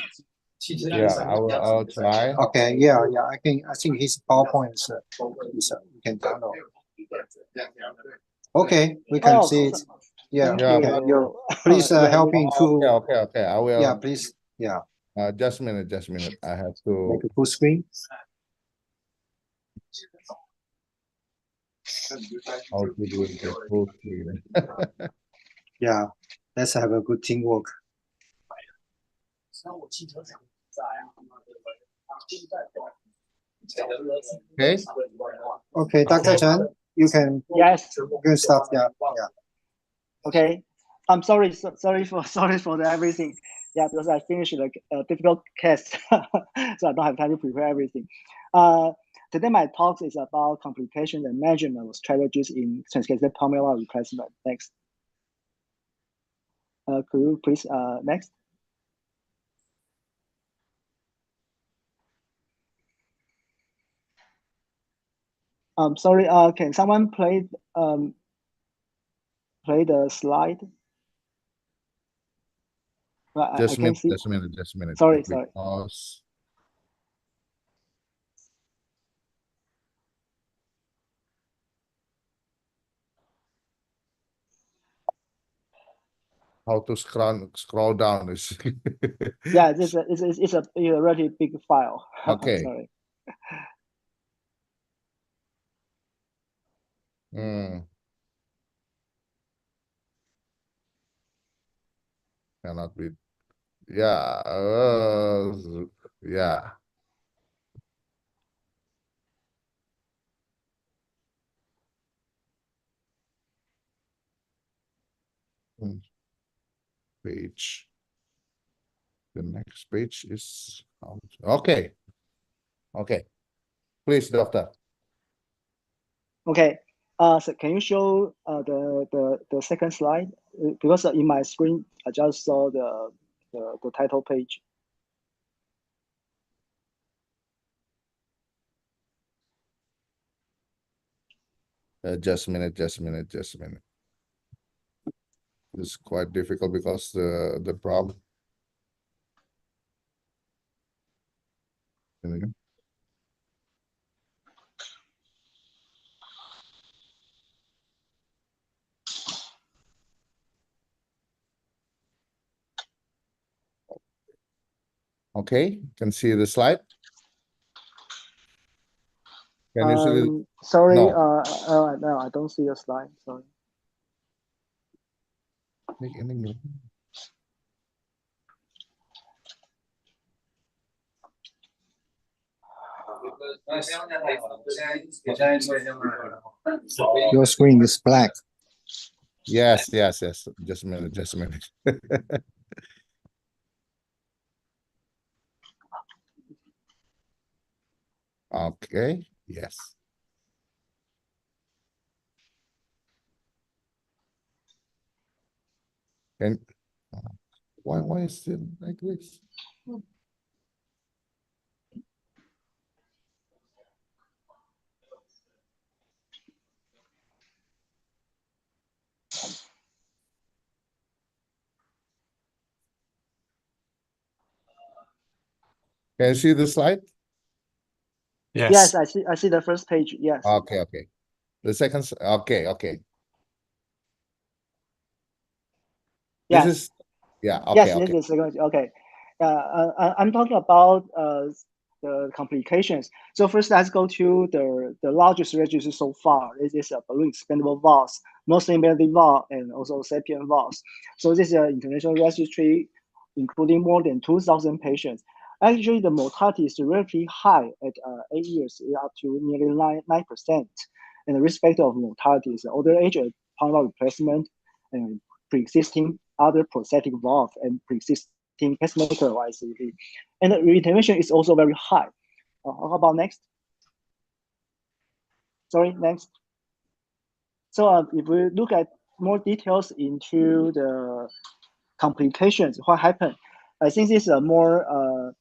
Yeah, I'll try. Okay, yeah. I think his PowerPoint is you can download. Okay, we can see it. Yeah. Please help him to. Okay. I will. Yeah, please. Yeah. Just a minute. I have to make a full screen. How to do the full screen. Yeah, let's have a good teamwork. Okay, Dr. Chen, you can. Yes. Good stuff. Yeah. Okay. I'm sorry for everything. Yeah, because I finished a difficult case, so I don't have time to prepare everything. Today my talk is about complication and management strategies in transcatheter pulmonary replacement. Thanks. Could you please next? Sorry, can someone play the slide? I Just a can minute, see. just a minute, just a minute. Sorry, Let me sorry. pause. How to scroll down is Yeah, it's a really big file. okay. Sorry. Cannot be. Yeah. Yeah. Page. The next page is okay. Okay. Please, doctor. Okay. So can you show the second slide? Because in my screen I just saw the title page. Just a minute, just a minute, just a minute. It's quite difficult because the problem. Okay, can see the slide. Can you see the Sorry, No. no, I don't see the slide. Sorry. Your screen is black. Yes, yes, yes. Just a minute, just a minute. Okay, yes. And why is it like this? Can you see the slide? Yes, I see the first page. Yes. Okay, okay. The second, okay, okay. Yes. This is, yeah, okay, Yes, okay. this is the second. Okay. I'm talking about the complications. So first, let's go to the largest registry so far. This is a balloon expandable valves, mostly embedded valve, and also sapien valves. So this is an international registry, including more than 2,000 patients. Actually, the mortality is relatively high at 8 years, up to nearly 9%. And the risk factor of mortality is older age, pulmonary valve replacement, and pre-existing other prosthetic valve and pre-existing pacemaker or ICD. And the intervention is also very high. How about next? Sorry, next. So if we look at more details into the complications, what happened? I think this is a more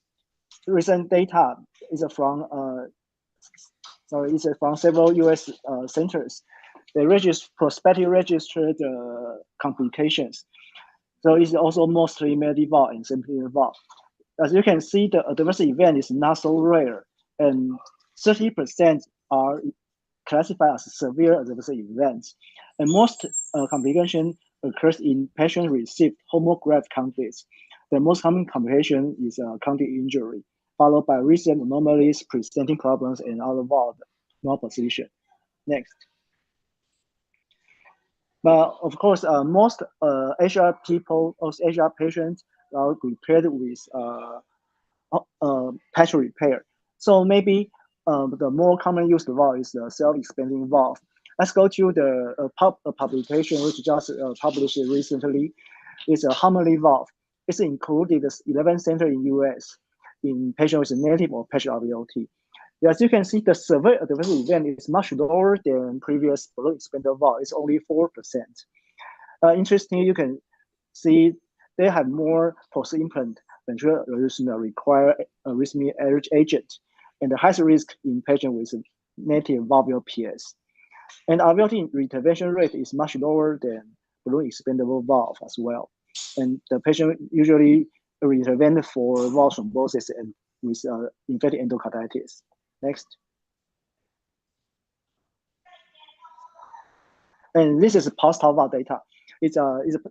recent data. Is from from several U.S. Centers. They prospectively registered the complications. So it's also mostly medieval and simply valve. As you can see, the adverse event is not so rare, and 30% are classified as severe adverse events. And most complication occurs in patients received homograft conduits. The most common complication is conduit injury, followed by recent anomalies, presenting problems, and other valve malposition. Next. But of course, most HR people, HR patients are prepared with patch repair. So maybe the more common used valve is the self-expanding valve. Let's go to the publication which just published recently. It's a Harmony valve. It's included 11 centers in US in patients with native or patch RVOT. As you can see, the severe adverse event is much lower than previous balloon expander valve. It's only 4%. Interestingly, you can see they have more post-implant ventricular arrhythmia require arrhythmia agent, and the highest risk in patients with native valvular PS. And RVLT intervention rate is much lower than balloon expandable valve as well. And the patient usually intervene for valve thrombosis and with infected endocarditis. Next. And this is post-Harvard data. It's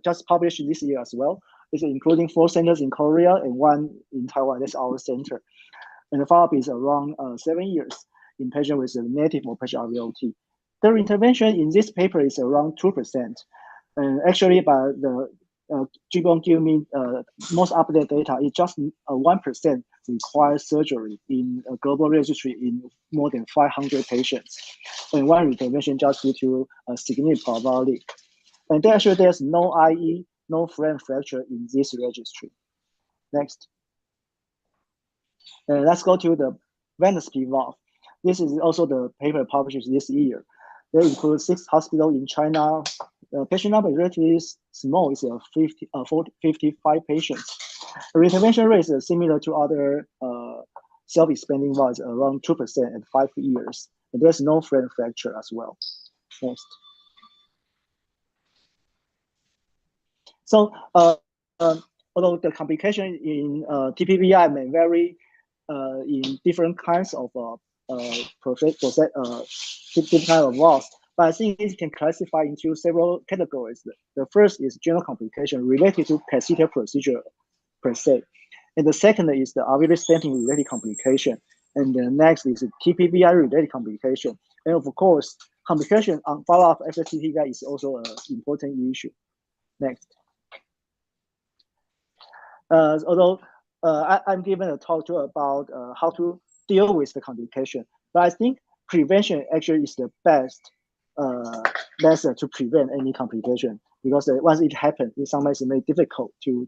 just published this year as well. It's including 4 centers in Korea and 1 in Taiwan. That's our center. And the follow-up is around 7 years in patients with a native or partial RVLT. The intervention in this paper is around 2%. And actually, by the Gi-Beom give me most updated data, it's just 1% requires surgery in a global registry in more than 500 patients. And 1 intervention just due to a significant probability. And actually, there's no IE, no frame fracture in this registry. Next. Let's go to the venous valve. This is also the paper published this year. They include 6 hospitals in China. Patient number is relatively small. It's 55 patients. The intervention rate is similar to other self-expanding valves, around 2% at 5 years. And there's no frame fracture as well. Next. So, although the complication in TPVI may vary in different kinds of different kind of valves, but I think it can classify into several categories. The first is general complication related to catheter procedure per se. And the second is the alveolar stenting related complication. And the next is TPVI related complication. And of course, complication on follow-up after TPVI is also an important issue. Next. Although I'm given a talk too about how to deal with the complication, but I think prevention actually is the best method to prevent any complication, because once it happens, it sometimes very difficult to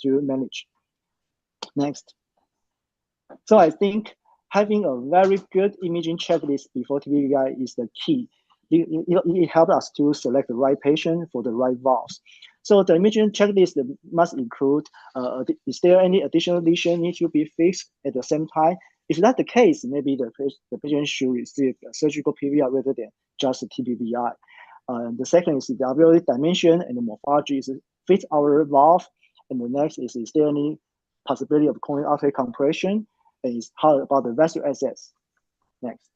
manage. Next. So I think having a very good imaging checklist before TPVI is the key. It helps us to select the right patient for the right valves. So the imaging checklist must include, is there any additional lesion need to be fixed at the same time? If that's the case, maybe the patient should receive a surgical PVR rather than just a TPVI. The second is the alveolar dimension and the morphology is fit our valve. And the next is there any possibility of coronary artery compression? And is how about the vessel access? Next.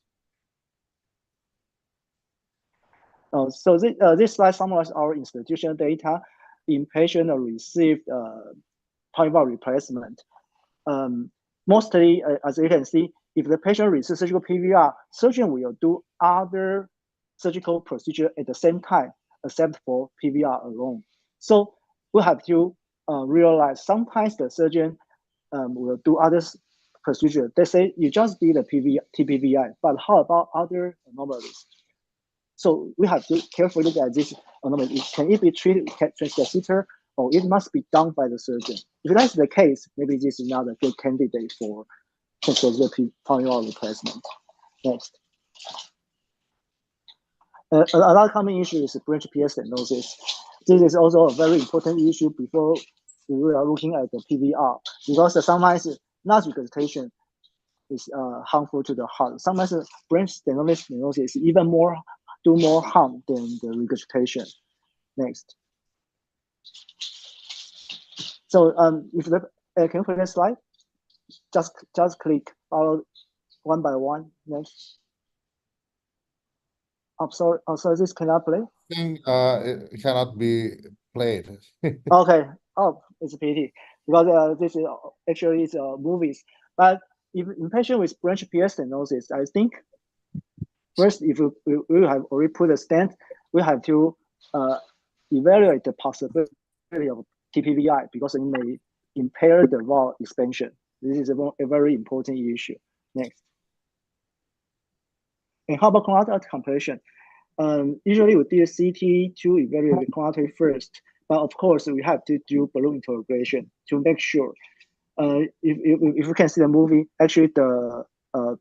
So this slide summarizes our institutional data in patient received point valve replacement. Mostly, as you can see, if the patient receives surgical PVR, surgeon will do other surgical procedure at the same time, except for PVR alone. So we have to realize sometimes the surgeon will do other procedure. They say you just did a TPVI, but how about other anomalies? So we have to carefully look at this anomaly. Can it be treated with transcatheter, or it must be done by the surgeon? If that's the case, maybe this is not a good candidate for transcatheter point valve replacement. Next. Another common issue is branch PS stenosis. This is also a very important issue before we are looking at the PVR, because sometimes not regurgitation is harmful to the heart. Sometimes branch stenosis is even more harm than the regurgitation. Next. So if the can you put that slide? Just click follow one by one. Next. I'm sorry, this cannot play. I think it cannot be played. Okay. Oh, it's a pity, because this is actually movies. But if in patient with branch PS stenosis, I think first, if we have already put a stent, we have to evaluate the possibility of TPVI, because it may impair the valve expansion. This is a very important issue. Next. And how about coronary artery compression? Usually we do CT to evaluate the coronary artery first, but of course we have to do balloon interrogation to make sure. If you can see the movie, actually the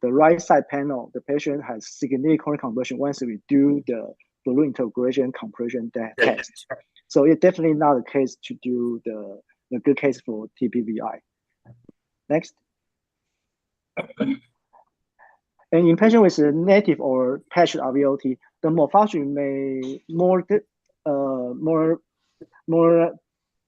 right side panel, the patient has significant coronary compression once we do the balloon interrogation compression test. So it's definitely not the case to do the good case for TPVI. Next. And in patients with a native or patched RVOT, the morphology may more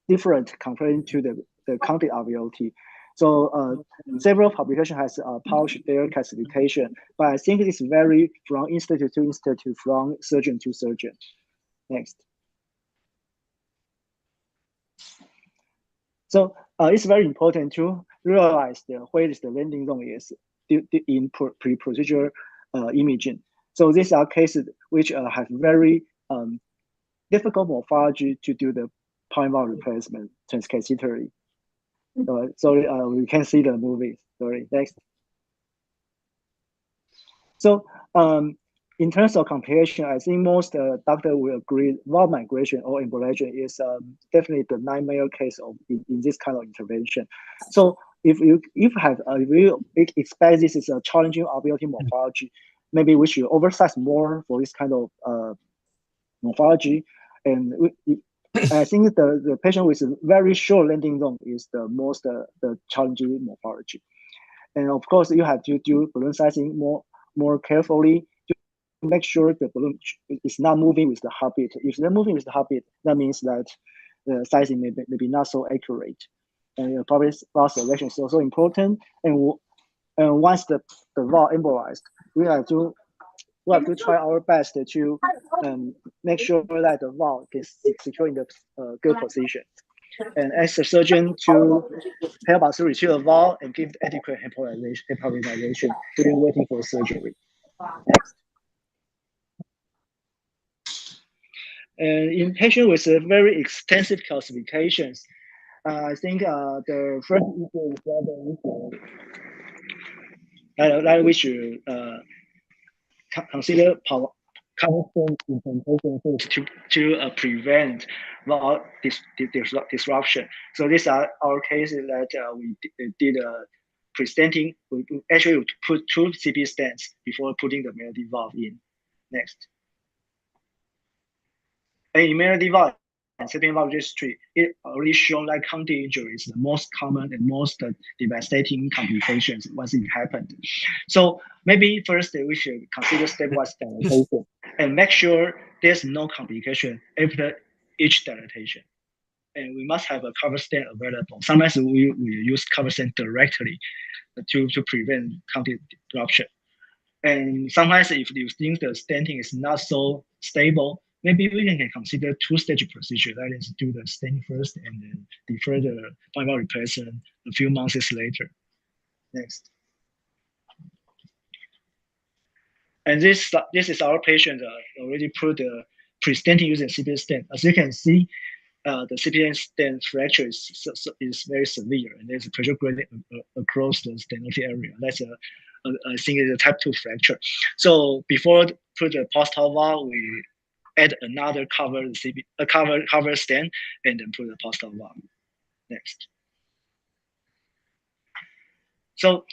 different compared to the counted RVOT. So several publications has published their classification, but I think it's vary from institute to institute, from surgeon to surgeon. Next. So it's very important to realize where is the landing zone is in pre-procedure imaging. So these are cases which have very difficult morphology to do the pulmonary replacement transcatheterally. Sorry, we can see the movie. Sorry, next. So in terms of comparison, I think most doctors will agree valve migration or embolization is definitely the nightmare case in this kind of intervention. So if you expect this is a challenging RVOT morphology, maybe we should oversize more for this kind of morphology. And I think the patient with a very short landing zone is the most the challenging morphology. And of course, you have to do balloon sizing more carefully to make sure the balloon is not moving with the heartbeat. If they're moving with the heartbeat, that means that the sizing may be not so accurate. And probably valve selection is also important. And once the valve embolized, we have to try our best to make sure that the valve is secure in the good position. And ask the surgeon to help us retrieve the valve and give adequate heparinization during waiting for surgery. Next. And in patients with very extensive calcifications, I think the first issue is that we should consider constant implantation to prevent valve disruption. So these are our cases that we did pre-stenting. We actually put 2 CP stents before putting the Melody valve in. Next. And in Melody valve and second valve registry, it already shown that county injury is the most common and most devastating complications once it happened. So maybe first we should consider stepwise dilatation and make sure there's no complication after each dilatation. And we must have a cover stent available. Sometimes we use cover stent directly to prevent county disruption. And sometimes if you think the stenting is not so stable, maybe we can consider 2-stage procedure. That is, do the stenting first and then defer the pulmonary replacement a few months later. Next. And this is our patient already put the pre-stenting using CPS stent. As you can see, the CPS stent fracture is very severe, and there's a pressure gradient across the stenotic area. That's I think it's a type 2 fracture. So before put the post-op valve, we add another cover stent and then put the post-op valve. Next. So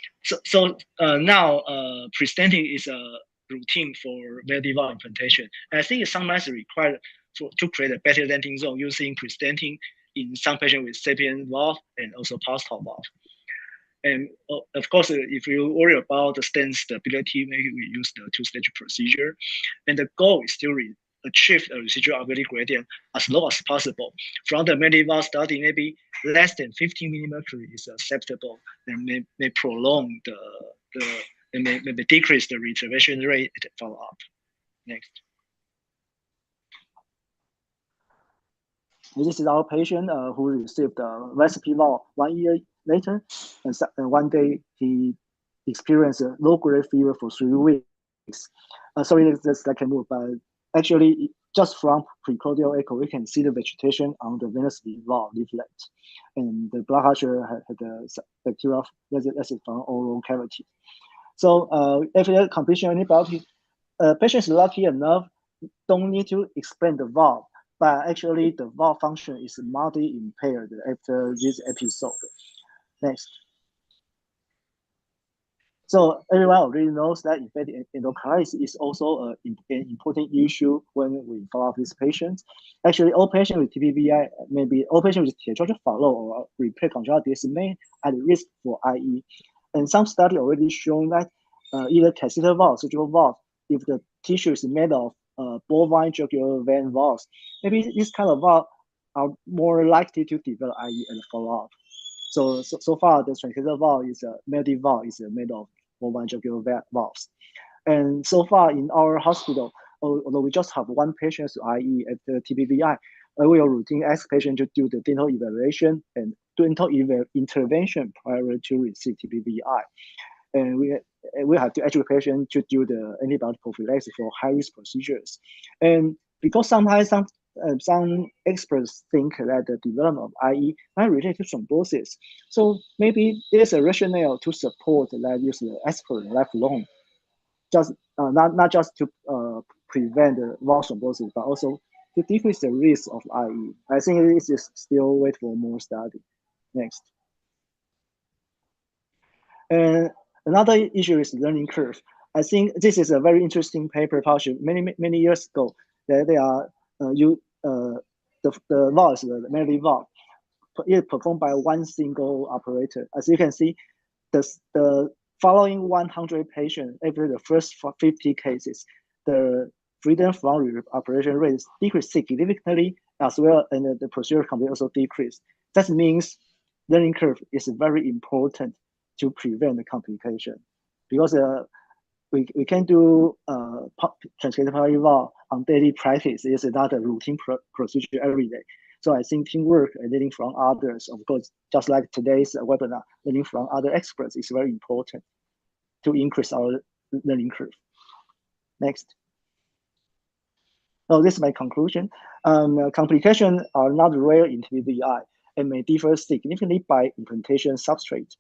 now pre-stenting is a routine for Melody valve implantation. And I think it's sometimes required to create a better landing zone using pre-stenting in some patients with sapien valve and also post-op valve. And of course, if you worry about the stent stability, maybe we use the 2-stage procedure. And the goal is to achieve a residual alveolar gradient as low as possible. From the Melody valve study, maybe less than 15 millimercury is acceptable and may prolong may decrease the reservation rate at follow-up. Next. And this is our patient who received the recipe valve 1 year later, and one day he experienced a low-grade fever for 3 weeks. Sorry, that's like a move, but actually, just from precordial echo, we can see the vegetation on the venous valve leaflet, and the blood pressure had the bacterial acid from oral cavity. So after completion of antibiotic, patient is lucky enough, don't need to expand the valve, but actually the valve function is mildly impaired after this episode. Next. So everyone already knows that infected endocarditis is also an important issue when we follow up these patients. Actually, all patients with TPVI, maybe all patients with Tetralogy of Fallot or repair conjunctivitis may at risk for IE. And some study already shown that either catheter valve, surgical valve, if the tissue is made of bovine jugular vein valves, maybe this kind of valve are more likely to develop IE and follow up. So far, the transcatheter valve is melody valve is made of bovine jugular valves. And so far in our hospital, although we just have one patient to IE at the TBVI, we will routinely ask patient to do the dental evaluation and dental intervention prior to receive TBVI. And we have to educate patient to do the antibiotic prophylaxis for high-risk procedures. And because sometimes some experts think that the development of IE might relate to thrombosis. So maybe there's a rationale to support that use the aspirin lifelong, just not just to prevent the valve thrombosis, but also to decrease the risk of IE. I think this is still wait for more study. Next. And another issue is learning curve. I think this is a very interesting paper published many years ago. That they are the valves, the melody valve, is performed by one single operator. As you can see, the following 100 patients, after the first 50 cases, the freedom from operation rate decreased significantly as well, and the procedure complexity also decreased. That means learning curve is very important to prevent the complication, because we can do transcatheter valve on daily practice. It's not a routine procedure every day. So I think teamwork and learning from others, of course, just like today's webinar, learning from other experts is very important to increase our learning curve. Next. Oh, this is my conclusion. Complications are not rare in TBVI and may differ significantly by implantation substrate.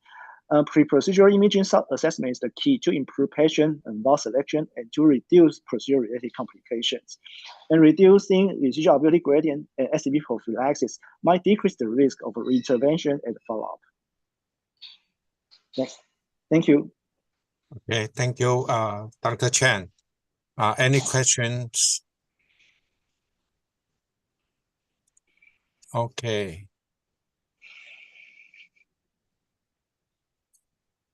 Pre-procedural imaging assessment is the key to improve patient and valve selection and to reduce procedure-related complications. And reducing residual ability gradient and SCP prophylaxis might decrease the risk of reintervention and follow-up. Next. Thank you. Okay, thank you, Dr. Chen. Any questions? Okay.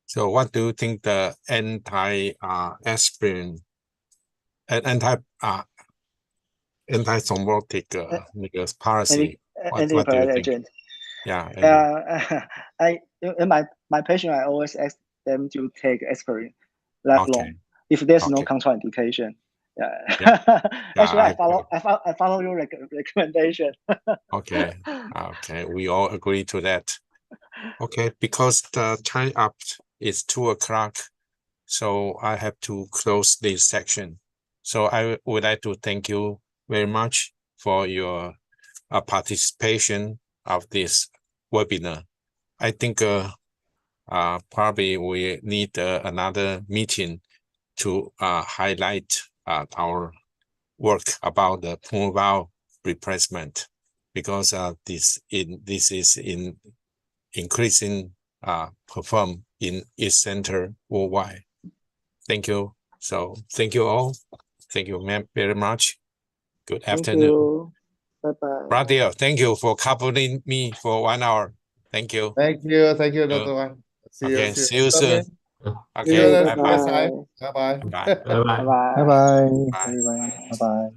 So what do you think the anti-aspirin and anti-thrombotic policy? What do you think? Yeah. My patient, I always ask them to take aspirin lifelong if there's no contraindication. Yeah. Actually, I follow your recommendation. Okay. We all agree to that. Okay, because the time up is 2 o'clock, so I have to close this section. So I would like to thank you very much for your participation of this webinar. I think probably we need another meeting to highlight our work about the pulmonary valve replacement, because this is increasing perform in each center worldwide. Thank you. So thank you all. Thank you very much. Good afternoon. Bye-bye. Radityo, thank you for covering me for 1 hour. Thank you. Thank you, Dr. Wang. See you soon. Okay, bye-bye. Bye-bye. Bye-bye. Bye-bye. Bye-bye. Bye-bye.